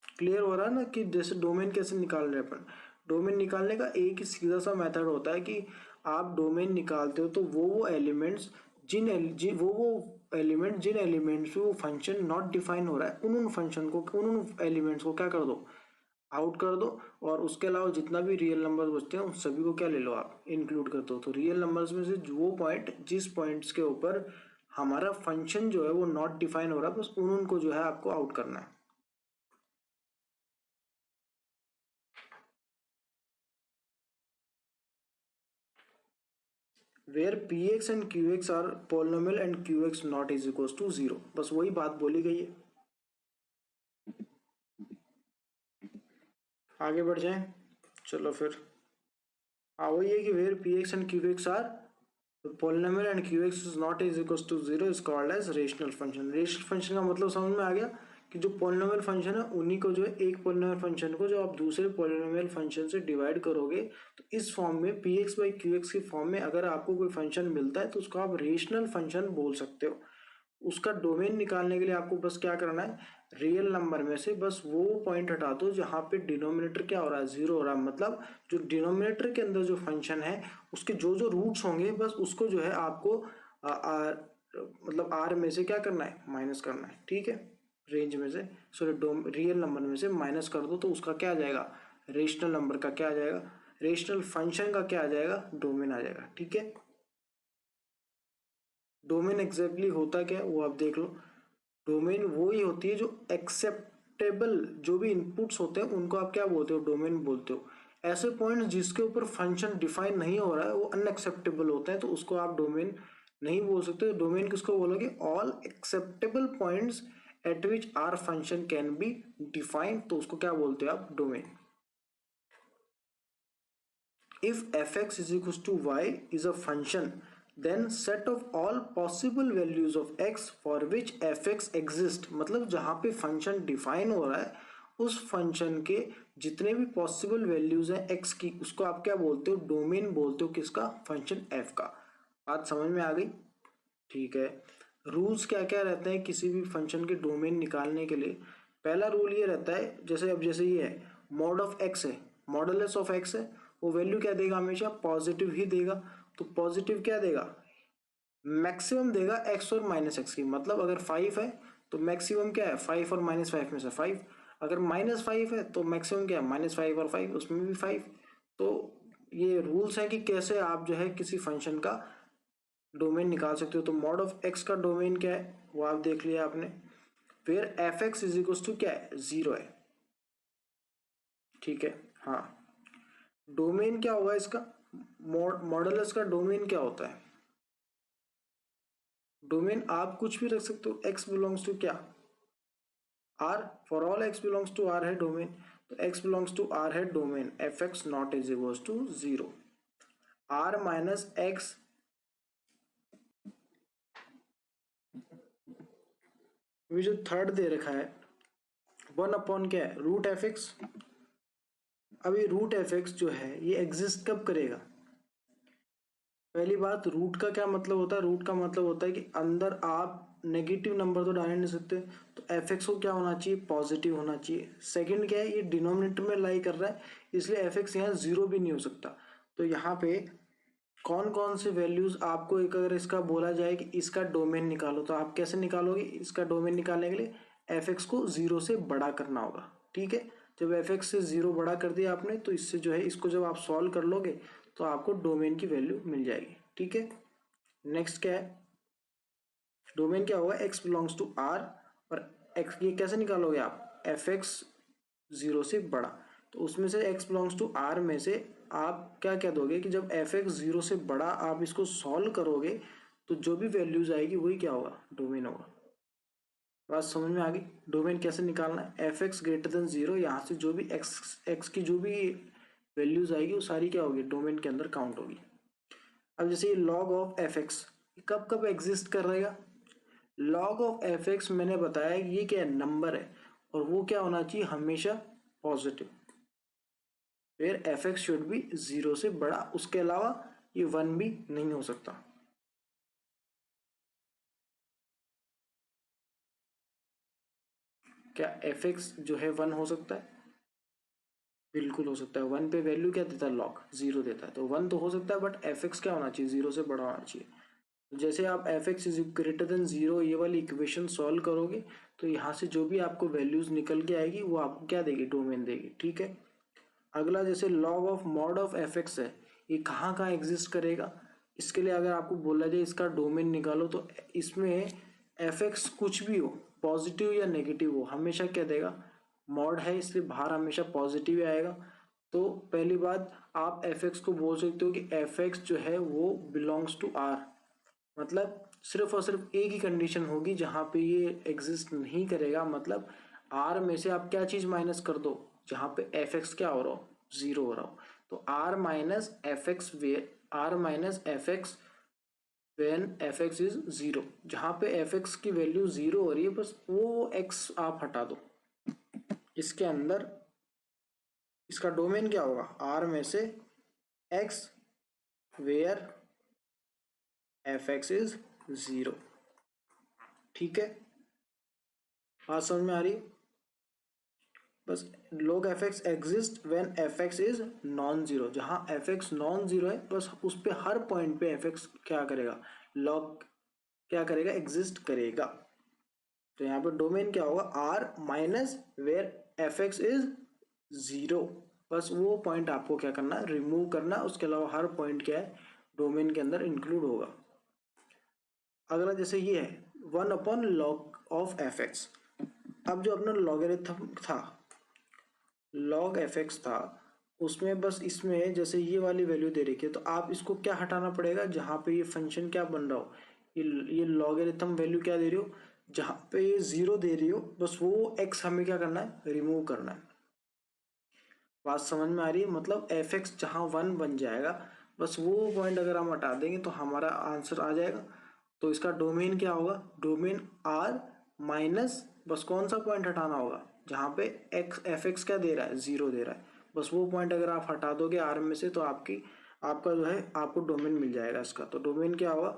क्लियर हो रहा है ना कि जैसे डोमेन कैसे निकाल रहे हैं अपन। डोमेन निकालने का एक ही सीधा सा मेथड होता है कि आप डोमेन निकालते हो तो वो एलिमेंट्स वो एलिमेंट जिन एलिमेंट्स पे वो फंक्शन नॉट डिफाइन हो रहा है, उन फंक्शन को, उन एलिमेंट्स को क्या कर दो, आउट कर दो। और उसके अलावा जितना भी रियल नंबर बचते हैं उन सभी को क्या ले लो, आप इंक्लूड कर दो। तो रियल नंबर्स में से वो पॉइंट जिस पॉइंट्स के ऊपर हमारा फंक्शन जो है वो नॉट डिफाइन हो रहा है, बस उनको जो है आपको आउट करना है। Where p x and q x are polynomial and q x not is equal to zero, बस वही बात बोली गई है। आगे बढ़ जाएं, चलो फिर। हाँ वही है कि where p x and q x are polynomial and q x is not is equal to zero is called as rational function. Rational function का मतलब समझ में आ गया कि जो पोलिनोमियल फंक्शन है उन्हीं को जो है, एक पोलिनोमियल फंक्शन को जो आप दूसरे पोलिनोमियल फंक्शन से डिवाइड करोगे तो इस फॉर्म में P x by q x की फॉर्म में अगर आपको कोई फंक्शन मिलता है तो उसको आप रेशनल फंक्शन बोल सकते हो। उसका डोमेन निकालने के लिए आपको बस क्या करना है, रियल नंबर में से बस वो पॉइंट हटा दो जहां पे डिनोमिनेटर क्या हो रहा है, जीरो हो रहा है। मतलब जो डिनोमिनेटर के अंदर जो फंक्शन है उसके जो जो रूट्स होंगे बस उसको जो है आपको मतलब आर में से क्या करना है, माइनस करना है, ठीक है। रेंज में से, सॉरी रियल नंबर में से माइनस कर दो तो उसका क्या आ जाएगा, रेशनल नंबर का क्या आ जाएगा, रेशनल फंक्शन का क्या आ जाएगा, डोमेन आ जाएगा, ठीक है। डोमेन एग्जैक्टली होता क्या है वो आप देख लो। डोमेन वो ही होती है जो एक्सेप्टेबल, जो भी इनपुट्स होते हैं उनको आप क्या बोलते हो, डोमेन बोलते हो। ऐसे पॉइंट्स जिसके ऊपर फंक्शन डिफाइन नहीं हो रहा है वो अनएक्सेप्टेबल होते हैं, तो उसको आप डोमेन नहीं बोल सकते। डोमेन किसको बोलोगे? All acceptable points at which are function can be defined, तो उसको क्या बोलते हैं आप? Domain. If fx is equals to y is a function, then set of all possible values of x for which fx exist, मतलब जहाँ पे function define हो रहा है उस फंक्शन के जितने भी पॉसिबल वैल्यूज हैं x की, उसको आप क्या बोलते हो? डोमेन बोलते हो। किसका? फंक्शन f का। बात समझ में आ गई? ठीक है। रूल्स क्या क्या रहते हैं किसी भी फंक्शन के डोमेन निकालने के लिए? पहला रूल ये रहता है, जैसे ये है मॉड ऑफ एक्स है, मॉडुलस ऑफ एक्स है, वो वैल्यू क्या देगा? हमेशा पॉजिटिव ही देगा। तो पॉजिटिव क्या देगा? मैक्सिमम देगा एक्स और माइनस एक्स की। मतलब अगर 5 है तो मैक्सिमम क्या है? 5 और -5 में से 5। अगर -5 है तो मैक्सिमम क्या है? -5 और 5, उसमें भी 5। तो ये रूल्स हैं कि कैसे आप जो है किसी फंक्शन का डोमेन निकाल सकते हो। तो मॉड ऑफ एक्स का डोमेन क्या है वो आप देख लिया आपने। फिर f x is equal to क्या है? 0 है। ठीक है। हाँ, डोमेन क्या होगा इसका? मॉडुलस का डोमेन क्या होता है? डोमेन आप कुछ भी रख सकते हो। एक्स बिलोंग्स टू क्या? R. For all x belongs to R है डोमेन। तो एक्स बिलोंग्स टू आर है domain. F x not is equal to 0। R minus x, जो थर्ड दे रखा है 1 अपॉन क्या है? Root f x. अब ये रूट एफ एक्स जो है ये एग्जिस्ट कब करेगा? पहली बात, रूट का क्या मतलब होता है? रूट का मतलब होता है कि अंदर आप नेगेटिव नंबर तो डाल नहीं सकते, तो एफ एक्स को क्या होना चाहिए? पॉजिटिव होना चाहिए। सेकंड क्या है? ये डिनोमिनेटर में लाई कर रहा है, इसलिए एफ एक्स यहाँ 0 भी नहीं हो सकता। तो यहाँ पे कौन कौन से वैल्यूज आपको, एक अगर इसका बोला जाए कि इसका डोमेन निकालो, तो आप कैसे निकालोगे? इसका डोमेन निकालने के लिए एफ एक्स को 0 से बड़ा करना होगा। ठीक है। जब एफ एक्स से 0 बड़ा कर दिया आपने, तो इससे जो है इसको जब आप सॉल्व कर लोगे तो आपको डोमेन की वैल्यू मिल जाएगी। ठीक है। नेक्स्ट क्या है? डोमेन क्या होगा? X belongs to R. और एक्स ये कैसे निकालोगे आप? एफ एक्स 0 से बड़ा। तो उसमें से एक्स बिलोंग्स टू आर में से आप क्या क्या दोगे कि जब एफ एक्स 0 से बड़ा आप इसको सॉल्व करोगे तो जो भी वैल्यूज आएगी वही क्या होगा? डोमेन होगा। बात समझ में आ गई? डोमेन कैसे निकालना है? एफ एक्स ग्रेटर देन 0, यहाँ से जो भी एक्स की जो भी वैल्यूज आएगी वो सारी क्या होगी? डोमेन के अंदर काउंट होगी। अब जैसे ये लॉग ऑफ एफ एक्स कब कब एग्जिस्ट कर रहेगा? लॉग ऑफ एफ एक्स मैंने बताया ये क्या है? नंबर है, और वो क्या होना चाहिए? हमेशा पॉजिटिव। फिर एफ एक्स शुड बी 0 से बड़ा, उसके अलावा ये 1 भी नहीं हो सकता। क्या एफ एक्स जो है 1 हो सकता है? बिल्कुल हो सकता है। 1 पे वैल्यू क्या देता है? लॉग 0 देता है, तो 1 तो हो सकता है, बट एफ एक्स क्या होना चाहिए? 0 से बड़ा होना चाहिए। जैसे आप F x is greater than 0 ये वाली इक्वेशन सॉल्व करोगे तो यहाँ से जो भी आपको वैल्यूज निकल के आएगी वो आपको क्या देगी? डोमेन देगी। ठीक है। अगला जैसे log of mod of f x है, ये कहाँ कहाँ एग्जिस्ट करेगा? इसके लिए अगर आपको बोला जाए इसका डोमेन निकालो, तो इसमें एफ एक्स कुछ भी हो, पॉजिटिव या नेगेटिव हो, हमेशा क्या देगा? मॉड है इसलिए बाहर हमेशा पॉजिटिव आएगा। तो पहली बात, आप एफ एक्स को बोल सकते हो कि एफ एक्स जो है वो बिलोंग्स टू आर। मतलब सिर्फ और सिर्फ एक ही कंडीशन होगी जहां पे ये एग्जिस्ट नहीं करेगा। मतलब आर में से आप क्या चीज माइनस कर दो जहां पे एफ एक्स क्या हो रहा हो? 0 हो रहा हो। तो R minus f x way, R minus f x when f x is 0, जहां पे एफ एक्स की वैल्यू 0 हो रही है, बस वो एक्स आप हटा दो। इसके अंदर इसका डोमेन क्या होगा? आर में से x where f x is 0। ठीक है। बात समझ में आ रही है? बस log F x exist when F x is non zero. जहां एफ एक्स नॉन जीरो है बस उस पे हर पॉइंट पे एफ एक्स क्या करेगा? log क्या करेगा? एग्जिस्ट करेगा। तो यहाँ पे डोमेन क्या होगा? R minus where f x is 0। बस वो पॉइंट आपको क्या करना? रिमूव करना। उसके अलावा हर पॉइंट क्या है? डोमेन के अंदर इंक्लूड होगा। अगला जैसे ये है 1 upon log of f x. अब जो अपना लॉगरिथम था, लॉग एफ एक्स था, उसमें बस इसमें जैसे ये वाली वैल्यू दे रखी है तो आप इसको क्या हटाना पड़ेगा, जहाँ पे ये फंक्शन क्या बन रहा हो, ये लॉगरिथम वैल्यू क्या दे रही हो, जहाँ पे ये 0 दे रही हो, बस वो x हमें क्या करना है, रिमूव करना है। बात समझ में आ रही है? मतलब एफ एक्स जहाँ 1 बन जाएगा, बस वो पॉइंट अगर हम हटा देंगे तो हमारा आंसर आ जाएगा। तो इसका डोमेन क्या होगा, डोमेन आर माइनस, बस कौन सा पॉइंट हटाना होगा, जहाँ पे एक्स एफ एक्स क्या दे रहा है, 0 दे रहा है, बस वो पॉइंट अगर आप हटा दोगे आर में से तो आपका जो है आपको डोमेन मिल जाएगा इसका। तो डोमेन क्या होगा,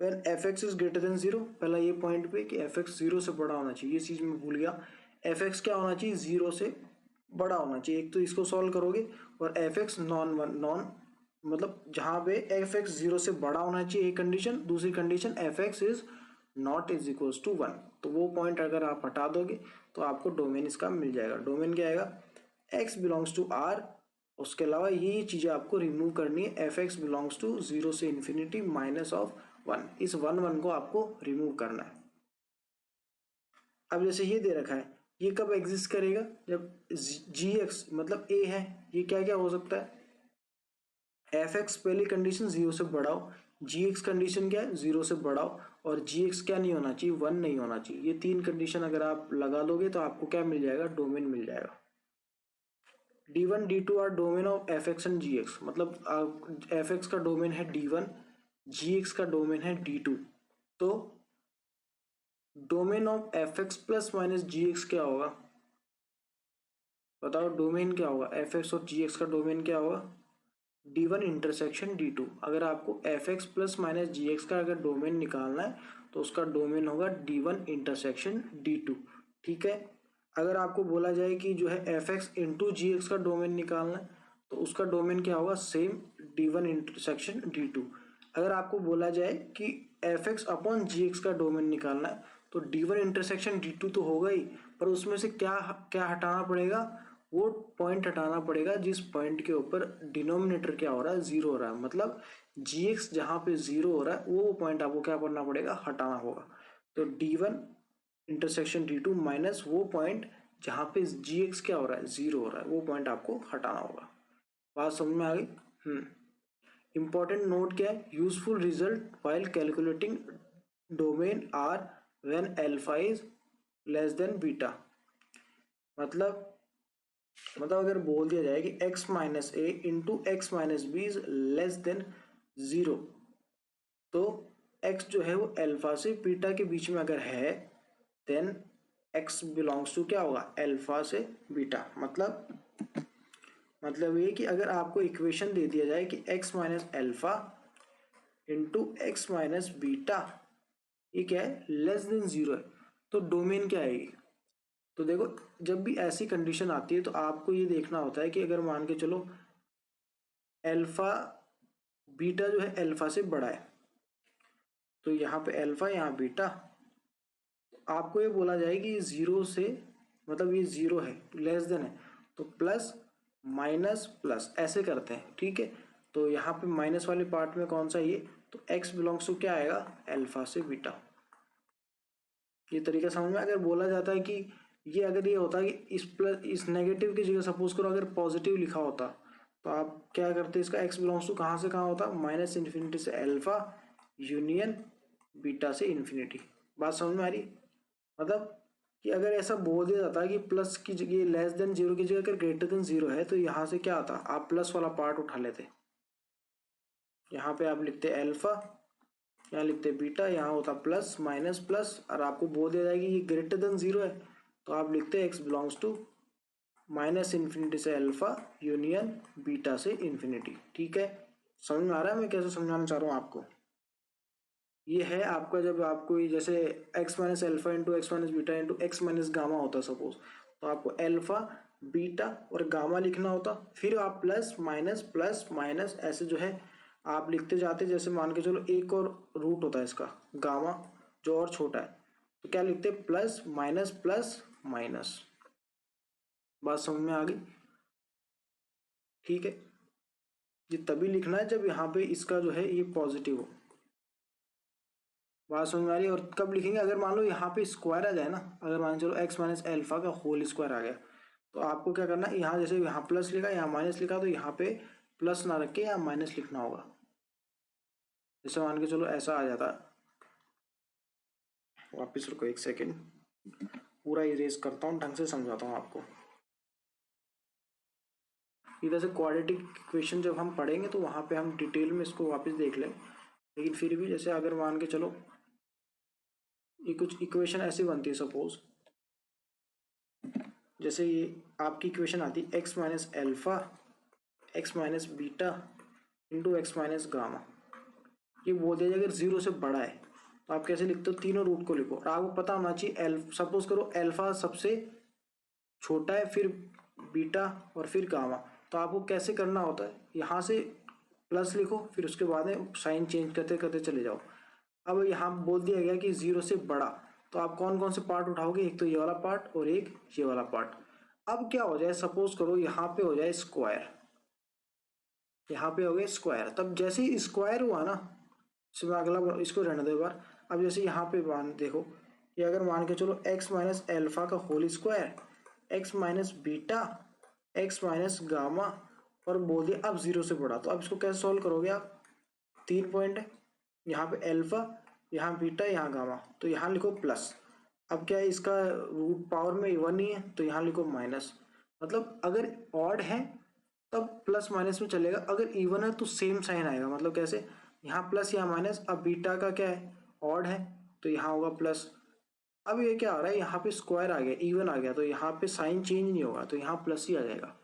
when F x is greater than 0, पहला ये पॉइंट पे कि एफ एक्स 0 से बड़ा होना चाहिए, ये चीज़ मैं भूल गया। एफ एक्स क्या होना चाहिए, 0 से बड़ा होना चाहिए। एक तो इसको सॉल्व करोगे और एफ एक्स नॉन मतलब जहाँ पे एफ एक्स 0 से बड़ा होना चाहिए एक कंडीशन, दूसरी condition f x is not is equals to 1, तो वो पॉइंट अगर आप हटा दोगे तो आपको डोमेन इसका मिल जाएगा। डोमेन क्या आएगा, एक्स बिलोंग्स टू आर, उसके अलावा ये चीज़ें आपको रिमूव करनी है, एफ एक्स बिलोंग्स टू 0 से इन्फिनिटी माइनस ऑफ 1, इस 1 को आपको रिमूव करना है। अब जैसे ये दे रखा है, ये कब एग्जिस्ट करेगा, जब जी एक्स मतलब ए है, ये क्या क्या हो सकता है, एफ एक्स पहली कंडीशन 0 से बढ़ाओ, जी एक्स कंडीशन क्या है 0 से बढ़ाओ, और जी एक्स क्या नहीं होना चाहिए, 1 नहीं होना चाहिए। ये 3 कंडीशन अगर आप लगा दोगे तो आपको क्या मिल जाएगा, डोमेन मिल जाएगा। D1 D2 are domain of f x and g x, मतलब एफ एक्स का डोमेन है D1, जी एक्स का डोमेन है D2। तो domain of f x plus minus g x क्या होगा, बताओ डोमेन क्या होगा, एफ एक्स और जी एक्स का डोमेन क्या होगा, D1 इंटरसेक्शन D2। अगर आपको F x plus minus g x का अगर डोमेन निकालना है तो उसका डोमेन होगा D1 इंटरसेक्शन D2। ठीक है, अगर आपको बोला जाए कि जो है एफ एक्स इंटू जी एक्स का डोमेन निकालना है तो उसका डोमेन क्या होगा, सेम D1 इंटरसेक्शन D2। अगर आपको बोला जाए कि एफ एक्स अपॉन जी एक्स का डोमेन निकालना है तो D1 इंटरसेक्शन D2 तो होगा ही, पर उसमें से क्या क्या हटाना पड़ेगा, वो पॉइंट हटाना पड़ेगा जिस पॉइंट के ऊपर डिनोमिनेटर क्या हो रहा है, 0 हो रहा है, मतलब जी एक्स जहाँ पे 0 हो रहा है वो पॉइंट आपको क्या करना पड़ेगा, हटाना होगा। तो D1 इंटरसेक्शन D2 माइनस वो पॉइंट जहाँ पे जी एक्स क्या हो रहा है, 0 हो रहा है, वो पॉइंट आपको हटाना होगा। बात समझ में आ गई? इंपॉर्टेंट नोट क्या है, useful result while calculating domain R when alpha is less than beta. मतलब अगर बोल दिया जाए कि x minus a into x minus b is less than 0, तो x जो है वो अल्फा से बीटा के बीच में अगर है, देन x बिलोंग्स टू क्या होगा, अल्फा से बीटा। मतलब ये कि अगर आपको इक्वेशन दे दिया जाए कि x minus alpha into x minus beta, ये क्या है, लेस देन 0 है, तो डोमेन क्या आएगी। तो देखो, जब भी ऐसी कंडीशन आती है तो आपको ये देखना होता है कि अगर मान के चलो अल्फा बीटा जो है अल्फा से बड़ा है, तो यहाँ पे अल्फा यहाँ बीटा, आपको ये बोला जाए कि 0 से मतलब ये 0 है, लेस देन है, तो प्लस माइनस प्लस ऐसे करते हैं। ठीक है, तो यहाँ पे माइनस वाले पार्ट में कौन सा ये, तो x बिलोंग्स टू क्या आएगा, अल्फा से बीटा। ये तरीका समझ में, अगर बोला जाता है कि ये अगर ये होता है कि इस नेगेटिव की जगह सपोज करो अगर पॉजिटिव लिखा होता तो आप क्या करते, इसका x बिलोंग्स टू कहाँ से कहाँ होता, माइनस इन्फिनिटी से अल्फा यूनियन बीटा से इन्फिनिटी। बात समझ में आ रही, मतलब कि अगर ऐसा बोल दिया जाता है कि प्लस की जगह लेस देन 0 की जगह अगर ग्रेटर देन 0 है तो यहाँ से क्या आता, आप प्लस वाला पार्ट उठा लेते, यहाँ पे आप लिखते अल्फा, यहाँ लिखते बीटा, यहाँ होता प्लस माइनस प्लस, और आपको बोल दिया जाएगा कि ये ग्रेटर देन 0 है तो आप लिखते x belongs to minus infinity से अल्फा यूनियन बीटा से इन्फिनिटी। ठीक है, समझ में आ रहा है मैं कैसे समझाना चाह रहा हूँ आपको। ये है आपका, जब आपको जैसे x minus alpha into x minus beta into x minus gamma होता सपोज, तो आपको अल्फा बीटा और गामा लिखना होता, फिर आप प्लस माइनस ऐसे जो है आप लिखते जाते, जैसे मान के चलो एक और रूट होता है इसका गामा जो और छोटा है, तो क्या लिखते, प्लस माइनस। बात समझ में आ गई? ठीक है, ये तभी लिखना है जब यहाँ पे इसका जो है ये पॉजिटिव हो। बात समझ में आ रही है? और कब लिखेंगे, अगर मान लो यहाँ पे स्क्वायर आ जाए ना, अगर मान चलो एक्स माइनस एल्फा का होल स्क्वायर आ गया तो आपको क्या करना है, यहाँ जैसे यहाँ प्लस लिखा, यहाँ माइनस लिखा, तो यहाँ पे प्लस ना रख के यहाँ माइनस लिखना होगा। जैसे मान के चलो ऐसा आ जाता, वापिस रुको एक सेकेंड, पूरा इरेज करता हूँ, ढंग से समझाता हूँ आपको। इधर से क्वाड्रेटिक इक्वेशन जब हम पढ़ेंगे तो वहाँ पे हम डिटेल में इसको वापस देख लें, लेकिन फिर भी जैसे अगर मान के चलो ये कुछ इक्वेशन ऐसी बनती है, सपोज जैसे ये आपकी इक्वेशन आती है x minus alpha x minus beta into x minus gamma. ये बोल दिया जाए अगर जीरो से बड़ा है तो आप कैसे लिखते हो, तीनों रूट को लिखो, और आपको पता होना चाहिए सपोज करो एल्फा सबसे छोटा है, फिर बीटा और फिर गामा। तो आपको कैसे करना होता है, यहाँ से प्लस लिखो, फिर उसके बाद में साइन चेंज करते करते चले जाओ। अब यहाँ बोल दिया गया कि जीरो से बड़ा, तो आप कौन कौन से पार्ट उठाओगे, एक तो ये वाला पार्ट और एक ये वाला पार्ट। अब क्या हो जाए, सपोज करो यहाँ पे हो जाए स्क्वायर, यहाँ पे हो गया स्क्वायर, तब जैसे ही स्क्वायर हुआ ना, इसमें अगला इसको रहने दो एक बार। अब जैसे यहाँ पे मान देखो, ये अगर मान के चलो एक्स माइनस एल्फा का whole square x minus beta x minus gamma, और बोल दिया अब जीरो से बड़ा, तो अब इसको कैसे सॉल्व करोगे आप, 3 पॉइंट है, यहाँ पे एल्फा, यहाँ बीटा, यहाँ गामा, तो यहाँ लिखो प्लस। अब क्या है, इसका रूट पावर में 1 ही है, तो यहाँ लिखो माइनस। मतलब अगर ऑड है तब प्लस माइनस में चलेगा, अगर इवन है तो सेम साइन आएगा। मतलब कैसे, यहाँ प्लस यहाँ माइनस। अब बीटा का क्या है, ऑड है, तो यहाँ होगा प्लस। अब ये क्या आ रहा है, यहाँ पे स्क्वायर आ गया, इवन आ गया, तो यहाँ पे साइन चेंज नहीं होगा, तो यहाँ प्लस ही आ जाएगा।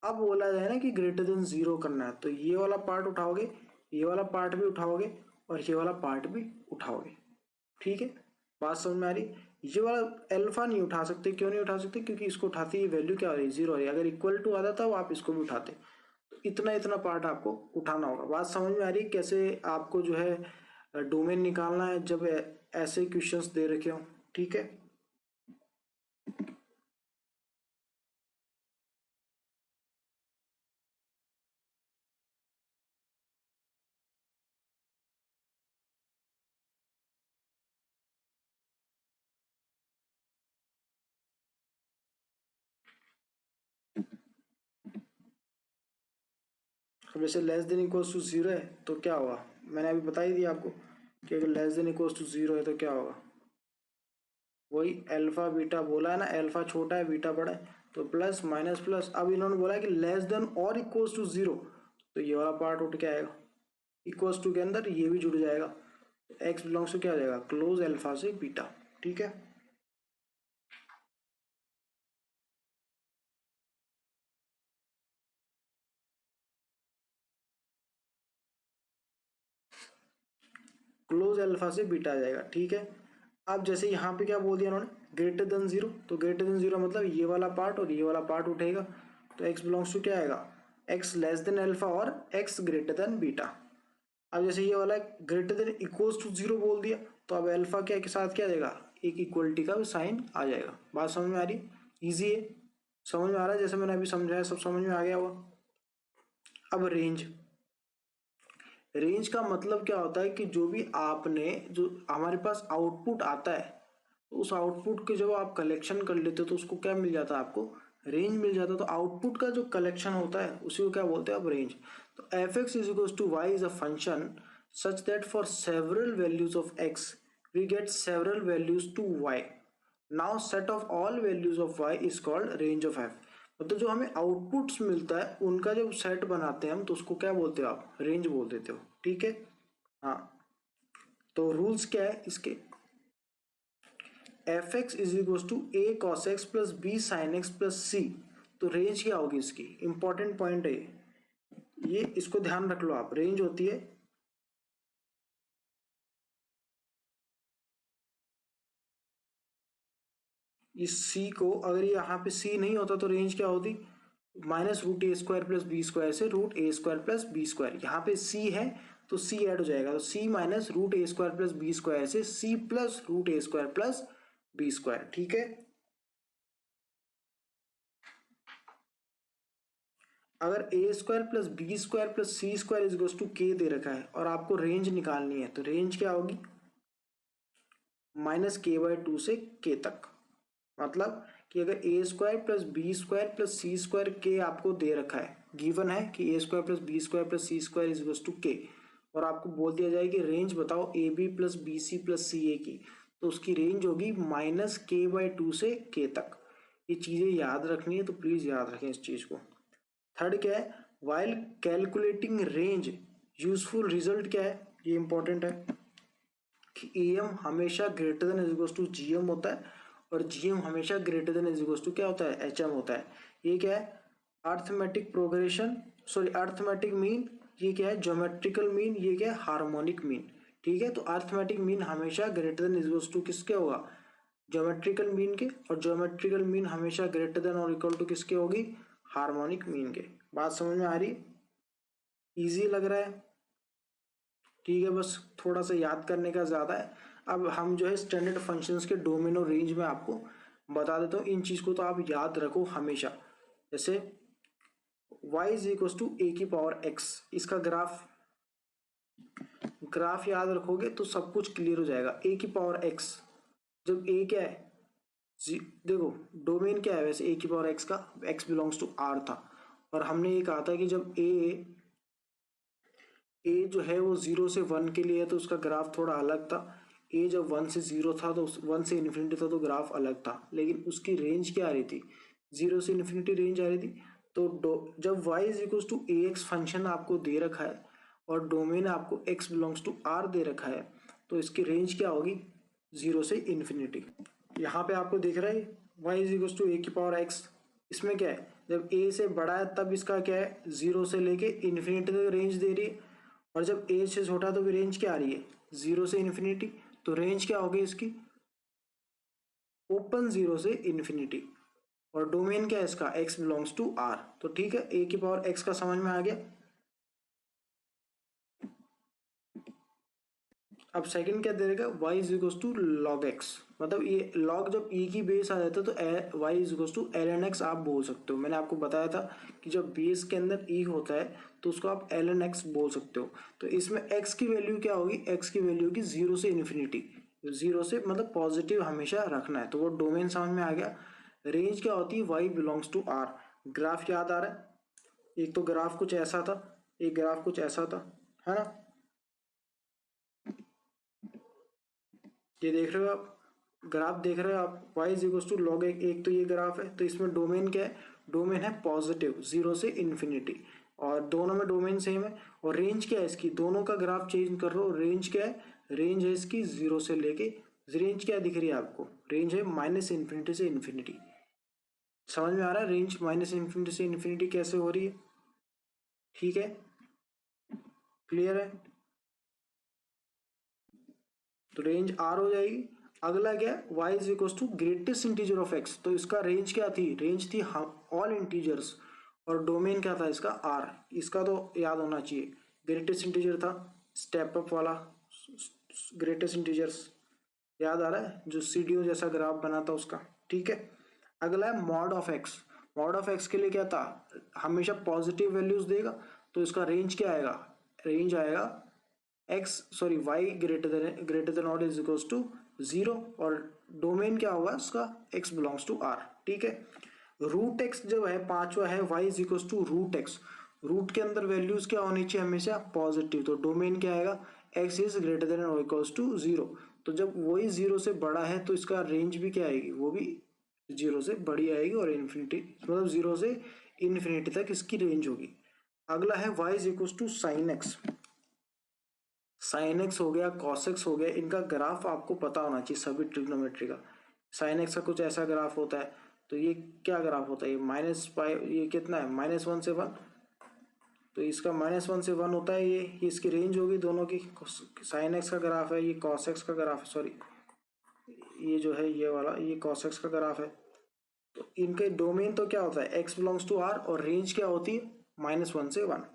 अब बोला जाए ना कि ग्रेटर देन जीरो करना है, तो ये वाला पार्ट उठाओगे, ये वाला पार्ट भी उठाओगे, और ये वाला पार्ट भी उठाओगे। ठीक है, बात समझ में आ रही। ये वाला अल्फा नहीं उठा सकते, क्यों नहीं उठा सकते, क्योंकि इसको उठाते ही वैल्यू क्या हो रही है, जीरो आ रही है। अगर इक्वल टू आता था आप इसको भी उठाते, तो इतना इतना पार्ट आपको उठाना होगा। बात समझ में आ रही है कैसे आपको जो है डोमेन निकालना है जब ऐसे क्वेश्चंस दे रखे हो। ठीक है, अब जैसे less than equals to zero है तो क्या होगा, मैंने अभी बता ही दिया आपको कि अगर less than equals to zero है तो क्या होगा, वही अल्फा बीटा बोला है ना, अल्फा छोटा है बीटा बड़ा है, तो प्लस माइनस प्लस। अब इन्होंने बोला है कि लेस देन और इक्वल्स टू जीरो, तो ये वाला पार्ट उठ के आएगा, इक्वल्स टू के अंदर ये भी जुड़ जाएगा, तो एक्स बिलोंग्स टू क्या आ जाएगा, क्लोज अल्फा से बीटा। ठीक है, क्लोज अल्फा से बीटा आ जाएगा। ठीक है, अब जैसे यहाँ पे क्या बोल दिया उन्होंने, ग्रेटर देन जीरो, तो ग्रेटर देन जीरो मतलब ये वाला पार्ट और ये वाला पार्ट उठेगा, तो एक्स बिलोंग्स टू क्या आएगा, एक्स लेस देन अल्फा और एक्स ग्रेटर देन बीटा। अब जैसे ये वाला greater than equals to zero बोल दिया, तो अब अल्फा क्या के साथ क्या आ जाएगा, एक इक्वलिटी का साइन आ जाएगा। बात समझ में आ रही, इजी है, समझ में आ रहा है, जैसे मैंने अभी समझाया सब समझ में आ गया हुआ। अब रेंज, रेंज का मतलब क्या होता है कि जो भी आपने, जो हमारे पास आउटपुट आता है, तो उस आउटपुट के जब आप कलेक्शन कर लेते हो तो उसको क्या मिल जाता है, आपको रेंज मिल जाता है। तो आउटपुट का जो कलेक्शन होता है उसी को क्या बोलते हैं, अब रेंज। तो f x is equal to y is a function such that for several values of x we get several values to y. Now set of all values of y is called range of f. मतलब जो हमें outputs मिलता है उनका जब set बनाते हैं हम, तो उसको क्या बोलते हो आप, रेंज बोल देते हो। ठीक है, हाँ, तो रूल्स क्या है इसके, f x is equal to a cos x plus b sine x plus c. तो रेंज क्या होगी इसकी, इंपॉर्टेंट पॉइंट है ये, इसको ध्यान रख लो आप। रेंज होती है इस सी को, अगर यहाँ पे सी नहीं होता तो रेंज क्या होती, minus root a square plus b square से root a square plus b square. यहाँ पे सी है तो सी ऐड हो जाएगा, तो c minus root a square plus b square से c plus root a square plus b square. ठीक है, अगर a square plus b square plus c square is equal to k दे रखा है और आपको रेंज निकालनी है, तो रेंज क्या होगी, माइनस के बाय टू से के तक। मतलब कि अगर a square plus b square plus c square k आपको दे रखा है, गिवन है कि a square plus b square plus c square is equal to k, और आपको बोल दिया जाए कि रेंज बताओ a b plus b c plus c a की, तो उसकी रेंज होगी -k/2 से k तक। ये चीज़ें याद रखनी है, तो प्लीज़ याद रखें इस चीज़ को। थर्ड क्या है, while calculating range useful result क्या है, ये इंपॉर्टेंट है कि एम हमेशा greater than is equal to GM होता है, और जीएम हमेशा greater than is equal to क्या होता है, एचएम होता है। ये क्या है, arithmetic progression, sorry arithmetic mean, ये क्या है ज्योमेट्रिकल मीन, ये क्या है हार्मोनिक मीन। ठीक है, तो अर्थमेटिक मीन हमेशा greater than is equal to किसके होगा, ज्योमेट्रिकल मीन के, और ज्योमेट्रिकल मीन हमेशा ग्रेटर देन और इक्वल टू किसके होगी, हार्मोनिक मीन के। बात समझ में आ रही, इजी लग रहा है? ठीक है, बस थोड़ा सा याद करने का ज़्यादा है। अब हम जो है स्टैंडर्ड फंक्शंस के डोमेन और रेंज में आपको बता देता हूँ, इन चीज़ को तो आप याद रखो हमेशा। जैसे y is equal to a की पावर x, इसका ग्राफ याद रखोगे तो सब कुछ क्लियर हो जाएगा। ए की पावर x, जब a क्या है, देखो डोमेन क्या है वैसे ए की पावर x का, x बिलोंग्स टू r था, और हमने ये कहा था कि जब ए जो है वो 0 से 1 के लिए है तो उसका ग्राफ थोड़ा अलग था। ए जब 1 से 0 था तो 1 से इन्फिनिटी था तो ग्राफ अलग था, लेकिन उसकी रेंज क्या आ रही थी, 0 से इन्फिनिटी रेंज आ रही थी। तो जब y is equal to a x function आपको दे रखा है और डोमेन आपको x बिलोंग्स टू r दे रखा है, तो इसकी रेंज क्या होगी, 0 से इन्फिनिटी। यहाँ पे आपको दिख रहा है y is equal to a की पावर x, इसमें क्या है, जब a से बड़ा है तब इसका क्या है, 0 से लेके इन्फिनिटी तक रेंज दे रही है, और जब a से छोटा तो भी रेंज क्या आ रही है, 0 से इन्फिनिटी। तो रेंज क्या होगी इसकी, ओपन 0 से इन्फिनिटी, और डोमेन क्या है इसका, x बिलोंग्स टू r। तो ठीक है, a की पावर x का समझ में आ गया। अब सेकंड क्या दे देगा, y is equal to log x, मतलब ये लॉग जब e की बेस आ जाता है तो y is equal to ln x आप बोल सकते हो। मैंने आपको बताया था कि जब बेस के अंदर e होता है तो उसको आप ln x बोल सकते हो। तो इसमें x की वैल्यू क्या होगी, x की वैल्यू होगी 0 से इन्फिनिटी, 0 से मतलब पॉजिटिव हमेशा रखना है, तो वो डोमेन समझ में आ गया। रेंज क्या होती है, y belongs to r। Graph याद आ रहा है, एक तो ग्राफ कुछ ऐसा था, एक ग्राफ कुछ ऐसा था, है ना, ये देख रहे हो आप, ग्राफ देख रहे हो आप, y is equal to log एक तो ये ग्राफ है, तो इसमें डोमेन क्या है, डोमेन है पॉजिटिव 0 से इन्फिनिटी, और दोनों में डोमेन सेम है। और रेंज क्या है इसकी, दोनों का ग्राफ चेंज कर लो, रेंज क्या है, रेंज है इसकी 0 से लेके, रेंज क्या दिख रही है आपको, रेंज है -इन्फिनिटी से इन्फिनिटी। समझ में आ रहा है रेंज -इन्फिनिटी से इन्फिनिटी कैसे हो रही है, ठीक है, क्लियर है, तो रेंज r हो जाएगी। अगला क्या है, y is equal to greatest integer of x, तो इसका रेंज क्या थी, रेंज थी ऑल इंटीजर्स, और डोमेन क्या था इसका r, इसका तो याद होना चाहिए, ग्रेटेस्ट इंटीजर था, स्टेप अप वाला ग्रेटेस्ट इंटीजर्स, याद आ रहा है, जो सीडीओ जैसा ग्राफ बना था उसका, ठीक है। अगला है mod of x, mod of x के लिए क्या था, हमेशा पॉजिटिव वैल्यूज देगा, तो इसका रेंज क्या आएगा, रेंज आएगा y ग्रेटर देन और इज इक्वल्स टू 0, और डोमेन क्या होगा इसका, x बिलोंग्स टू r, ठीक है। रूट x जब है पांचवा है, y is equals to root x, root के अंदर वैल्यूज क्या होनी चाहिए, हमेशा पॉजिटिव, तो डोमेन क्या आएगा, x इज ग्रेटर देन और इक्वल्स टू 0, तो जब वही 0 से बड़ा है तो इसका रेंज भी क्या आएगी, वो भी 0 से बड़ी आएगी, और इन्फिनिटी मतलब 0 से इन्फिनिटी तक इसकी रेंज होगी। अगला है y is equals to sine x, sine x हो गया, कॉस एक्स हो गया, इनका ग्राफ आपको पता होना चाहिए सभी ट्रिग्नोमेट्री का। साइन एक्स का कुछ ऐसा ग्राफ होता है, तो ये क्या ग्राफ होता है, ये -पाई, ये कितना है -1 से 1, तो इसका -1 से 1 होता है, ये इसकी रेंज होगी दोनों की। साइन एक्स का ग्राफ है, ये कॉस एक्स का ग्राफ है, सॉरी ये जो है ये वाला, ये कॉस एक्स का ग्राफ है। तो इनके डोमेन तो क्या होता है, एक्स बिलोंग्स टू आर, और रेंज क्या होती है, -1 से 1।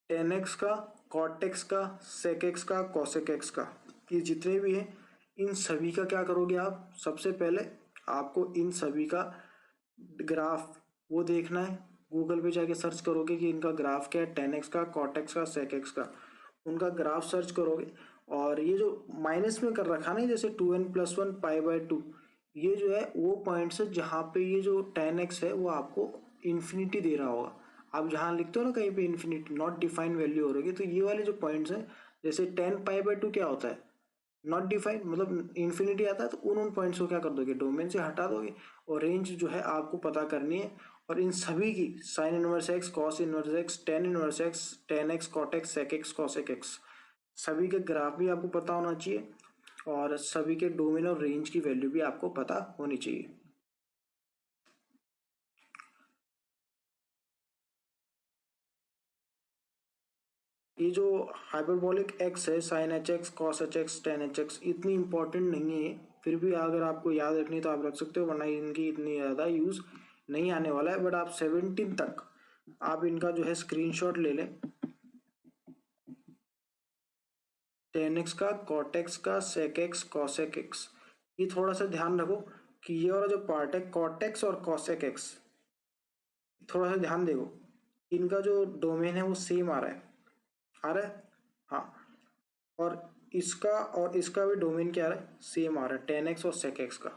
टेन एक्स का, कॉट एक्स का, सेक एक्स का, कॉसेक एक्स का, ये जितने भी हैं इन सभी का क्या करोगे आप, सबसे पहले आपको इन सभी का ग्राफ वो देखना है, गूगल पे जाके सर्च करोगे कि इनका ग्राफ क्या है, टेन एक्स का, कॉट एक्स का, सेक एक्स का, उनका ग्राफ सर्च करोगे, और ये जो माइनस में कर रखा ना, जैसे 2n+1 π/2, ये जो है वो पॉइंट्स है जहाँ पे ये जो tan x है वो आपको इन्फिनिटी दे रहा होगा। आप जहाँ लिखते हो ना कहीं पे इन्फिनिटी, नॉट डिफाइंड वैल्यू हो रही है, तो ये वाले जो पॉइंट्स हैं, जैसे 10 π/2 क्या होता है, नॉट डिफाइंड, मतलब इन्फिनिटी आता है, तो उन पॉइंट्स को क्या कर दोगे, डोमेन से हटा दोगे, और रेंज जो है आपको पता करनी है। और इन सभी की sine inverse x, cos inverse x, tan inverse x, tan x cot x, sec x, cosec x, सभी के ग्राफ भी आपको पता होना चाहिए, और सभी के डोमेन और रेंज की वैल्यू भी आपको पता होनी चाहिए। ये जो हाइपरबोलिक एक्स है, sine h x, cos h x, tan h x, इतनी इंपॉर्टेंट नहीं है, फिर भी अगर आपको याद रखनी तो आप रख सकते हो, वरना इनकी इतनी ज़्यादा यूज़ नहीं आने वाला है। बट आप 17 तक आप इनका जो है स्क्रीनशॉट ले लें, टेन एक्स का, कॉट एक्स का, सेक एक्स, कॉसेक एक्स। ये थोड़ा सा ध्यान रखो कि ये वाला जो पार्ट है कॉट एक्स और कॉसेक एक्स, थोड़ा सा ध्यान देखो, इनका जो डोमेन है वो सेम आ रहा है, आ रहा है, हाँ। और इसका भी डोमेन क्या आ रहा है, सेम आ रहा है, टेन एक्स और सेक एक्स का।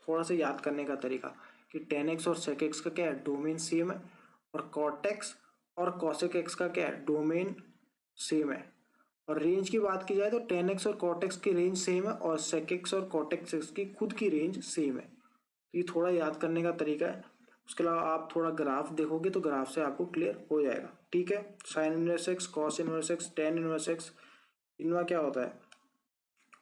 थोड़ा सा याद करने का तरीका कि टेन एक्स और सेक एक्स का क्या है, डोमेन सेम है, और कॉट एक्स और कॉसेक एक्स का क्या है, डोमेन सेम है। और रेंज की बात की जाए तो टेन एक्स और कॉट एक्स की रेंज सेम है, और सेक एक्स और कॉट एक्स की खुद की रेंज सेम है। तो ये थोड़ा याद करने का तरीका है। उसके अलावा आप थोड़ा ग्राफ देखोगे तो ग्राफ से आपको क्लियर हो जाएगा, ठीक है। Sign inverse x, cos inverse x, tan inverse x, इनका क्या होता है,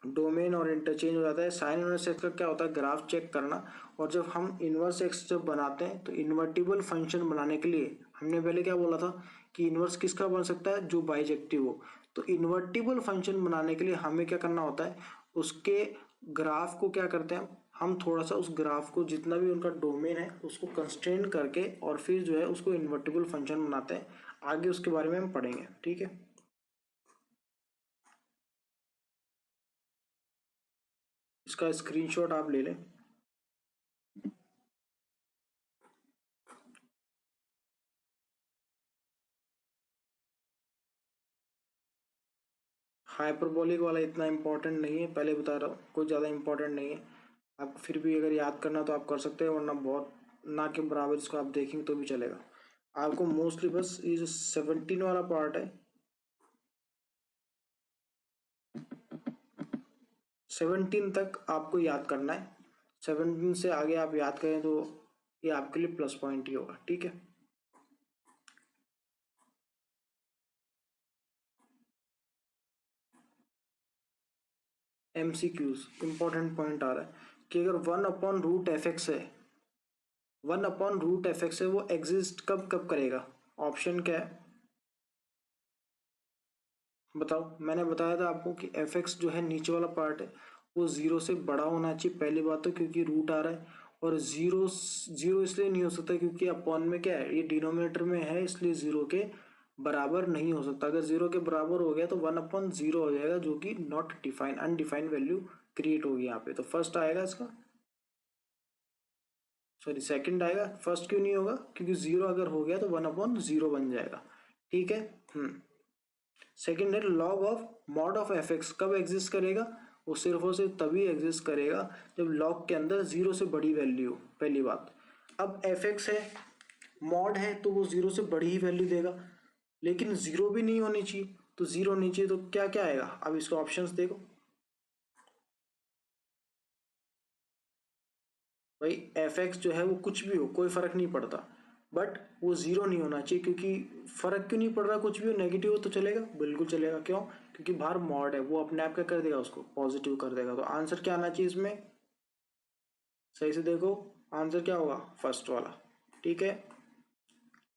डोमेन और इंटरचेंज हो जाता है। साइन इनवर्स एक्स का क्या होता है, ग्राफ चेक करना। और जब हम इनवर्स एक्स जब बनाते हैं तो इन्वर्टिबल फंक्शन बनाने के लिए हमने पहले क्या बोला था कि इनवर्स किसका बन सकता है, जो बाइजेक्टिव हो। तो इन्वर्टिबल फंक्शन बनाने के लिए हमें क्या करना होता है, उसके ग्राफ को क्या करते हैं हम थोड़ा सा उस ग्राफ को, जितना भी उनका डोमेन है उसको कंस्ट्रेंट करके, और फिर जो है उसको इन्वर्टिबल फंक्शन बनाते हैं। आगे उसके बारे में हम पढ़ेंगे, ठीक है। इसका स्क्रीनशॉट आप ले लें। हाइपरबोलिक वाला इतना इंपॉर्टेंट नहीं है, पहले बता रहा हूँ, कोई ज़्यादा इंपॉर्टेंट नहीं है। आप फिर भी अगर याद करना तो आप कर सकते हैं, वरना बहुत ना के बराबर इसको आप देखेंगे तो भी चलेगा। आपको मोस्टली बस ये जो 17 वाला पार्ट है, 17 तक आपको याद करना है। 17 से आगे आप याद करें तो ये आपके लिए प्लस पॉइंट ही होगा, ठीक है। MCQs इंपॉर्टेंट पॉइंट आ रहा है कि अगर 1/√f(x) है, 1/√f(x) है, वो एग्जिस्ट कब कब करेगा। ऑप्शन क्या है, बताओ। मैंने बताया था आपको कि f(x) जो है नीचे वाला पार्ट है वो जीरो से बड़ा होना चाहिए, पहली बात तो क्योंकि रूट आ रहा है। और जीरो जीरो इसलिए नहीं हो सकता क्योंकि अपॉन में क्या है, ये डिनोमिनेटर में है, इसलिए जीरो के बराबर नहीं हो सकता। अगर जीरो के बराबर हो गया तो 1/0 हो जाएगा, जो कि not defined, undefined value create होगी यहाँ पे। तो फर्स्ट आएगा इसका, सॉरी सेकंड आएगा, फर्स्ट क्यों नहीं होगा, क्योंकि जीरो अगर हो गया तो 1/0 बन जाएगा, ठीक है। सेकेंड है log of mod of f(x) कब एग्जिस्ट करेगा, वो सिर्फ और सिर्फ तभी एग्जिस्ट करेगा जब लॉग के अंदर जीरो से बड़ी वैल्यू हो, पहली बात। अब f(x) है, मॉड है, तो वो जीरो से बड़ी ही वैल्यू देगा, लेकिन जीरो भी नहीं होनी चाहिए। तो जीरो नहीं चाहिए तो क्या क्या आएगा, अब इसको ऑप्शंस देखो भाई। f(x) जो है वो कुछ भी हो, कोई फर्क नहीं पड़ता, बट वो जीरो नहीं होना चाहिए। क्योंकि फर्क क्यों नहीं पड़ रहा, कुछ भी हो, नेगेटिव हो तो चलेगा, बिल्कुल चलेगा। क्यों, क्योंकि बाहर मॉड है, वो अपने आप क्या कर देगा, उसको पॉजिटिव कर देगा। तो आंसर क्या आना चाहिए इसमें, सही से देखो, आंसर क्या होगा, फर्स्ट वाला, ठीक है।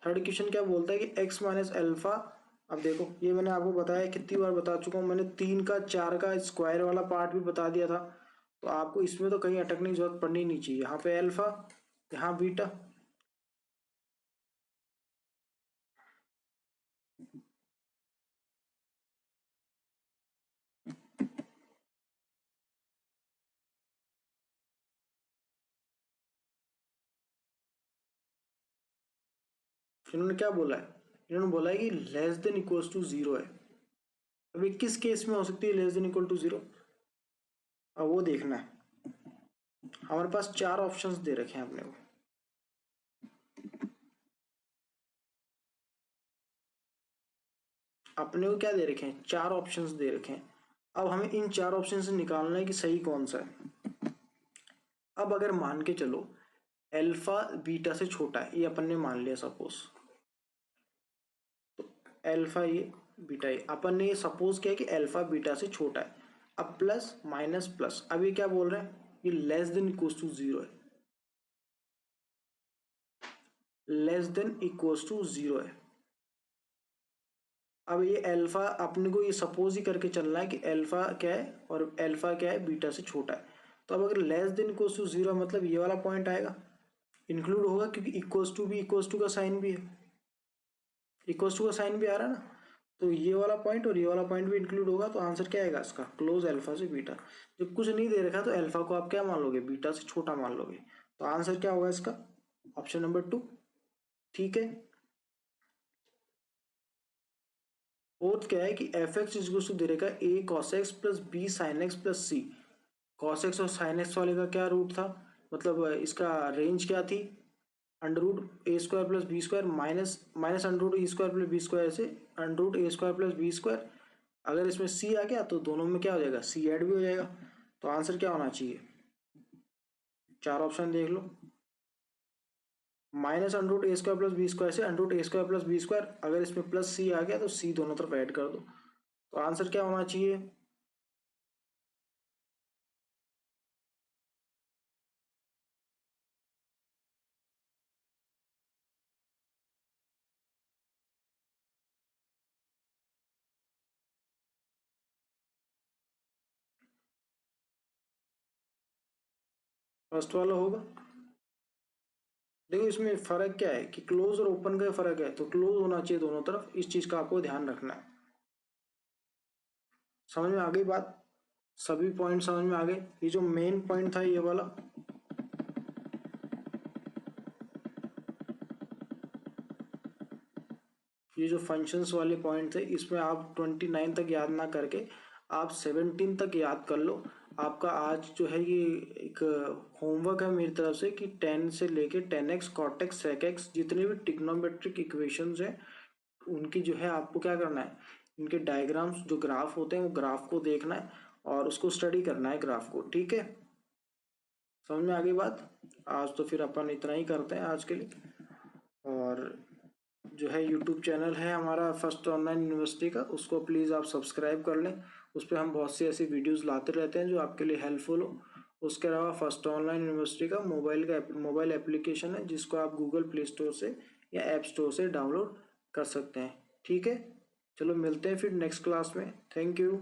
थर्ड क्वेश्चन क्या बोलता है कि x माइनस एल्फा। अब देखो ये मैंने आपको बताया, कितनी बार बता चुका हूँ, मैंने 3 का 4 का स्क्वायर वाला पार्ट भी बता दिया था। तो आपको इसमें तो कहीं अटकने की जरूरत पड़नी नहीं चाहिए। यहाँ पे अल्फा, यहाँ बीटा। इन्होंने क्या बोला है, इन्होंने बोला है कि less than equals to zero है। अभी किस केस में हो सकती है लेस देन इक्वल टू 0, अब वो देखना है। हमारे पास 4 ऑप्शंस दे रखे हैं अपने को। अपने को क्या दे रखे हैं, 4 ऑप्शंस दे रखे हैं। अब हमें इन 4 ऑप्शन से निकालना है कि सही कौन सा है। अब अगर मान के चलो अल्फा बीटा से छोटा है, ये अपन ने मान लिया सपोज, तो अल्फा ये बीटा ये अपन ने ये सपोज किया कि अल्फा बीटा से छोटा है। अब प्लस माइनस प्लस, अब ये क्या बोल रहे हैं, ये लेस देन इक्वल्स टू 0 है, लेस देन इक्वल्स टू 0 है। अब ये अल्फा अपने को ये सपोज ही करके चलना है कि अल्फा क्या है और अल्फा क्या है, बीटा से छोटा है। तो अब अगर लेस देन इक्वल्स टू 0 मतलब ये वाला पॉइंट आएगा, इंक्लूड होगा, क्योंकि इक्वल्स टू भी इक्वल्स टू का साइन भी है, इक्वल्स टू का साइन भी आ रहा है ना, तो ये वाला पॉइंट और ये वाला पॉइंट भी इंक्लूड होगा। तो आंसर क्या आएगा इसका, क्लोज अल्फा से बीटा। जब कुछ नहीं दे रखा तो अल्फा को आप क्या मान लोगे, बीटा से छोटा मान लोगे। तो आंसर क्या होगा इसका, ऑप्शन नंबर 2। ठीक है। फोर्थ क्या है कि एफ एक्स इज टू दे रखा है a cos x plus b sine x plus c. Cos x और साइन एक्स वाले का क्या रूट था, मतलब इसका रेंज क्या थी, under root a square plus b square minus minus under root a square plus b square से under root a square plus b square. अगर इसमें सी आ गया तो दोनों में क्या हो जाएगा, सी ऐड भी हो जाएगा। तो आंसर क्या होना चाहिए, 4 ऑप्शन देख लो। Minus under root a square plus b square से under root a square plus b square, अगर इसमें प्लस सी आ गया तो सी दोनों तरफ ऐड कर दो। तो आंसर क्या होना चाहिए, फर्स्ट वाला होगा। देखो इसमें फर्क क्या है कि क्लोज और ओपन का फर्क है, तो क्लोज होना चाहिए दोनों तरफ, इस चीज का आपको ध्यान रखना है। समझ में आ गई बात, सभी पॉइंट समझ में आ गए। ये जो मेन पॉइंट था ये वाला, ये जो फंक्शंस वाले पॉइंट थे, इसमें आप 29 तक याद ना करके आप 17 तक याद कर लो। आपका आज जो है ये एक होमवर्क है मेरी तरफ से कि 10 से लेके 10x cot x sec x जितने भी ट्रिग्नोमेट्रिक इक्वेशंस हैं उनकी जो है आपको क्या करना है, इनके डायग्राम्स जो ग्राफ होते हैं वो ग्राफ को देखना है और उसको स्टडी करना है ग्राफ को। ठीक है, समझ में आ गई बात। आज तो फिर अपन इतना ही करते हैं आज के लिए। और जो है यूट्यूब चैनल है हमारा फर्स्ट ऑनलाइन यूनिवर्सिटी का, उसको प्लीज़ आप सब्सक्राइब कर लें। उस पर हम बहुत सी ऐसी वीडियोस लाते रहते हैं जो आपके लिए हेल्पफुल हो। उसके अलावा फर्स्ट ऑनलाइन यूनिवर्सिटी का मोबाइल एप्लीकेशन है जिसको आप गूगल प्ले स्टोर से या ऐप स्टोर से डाउनलोड कर सकते हैं। ठीक है, चलो मिलते हैं फिर नेक्स्ट क्लास में। Thank you.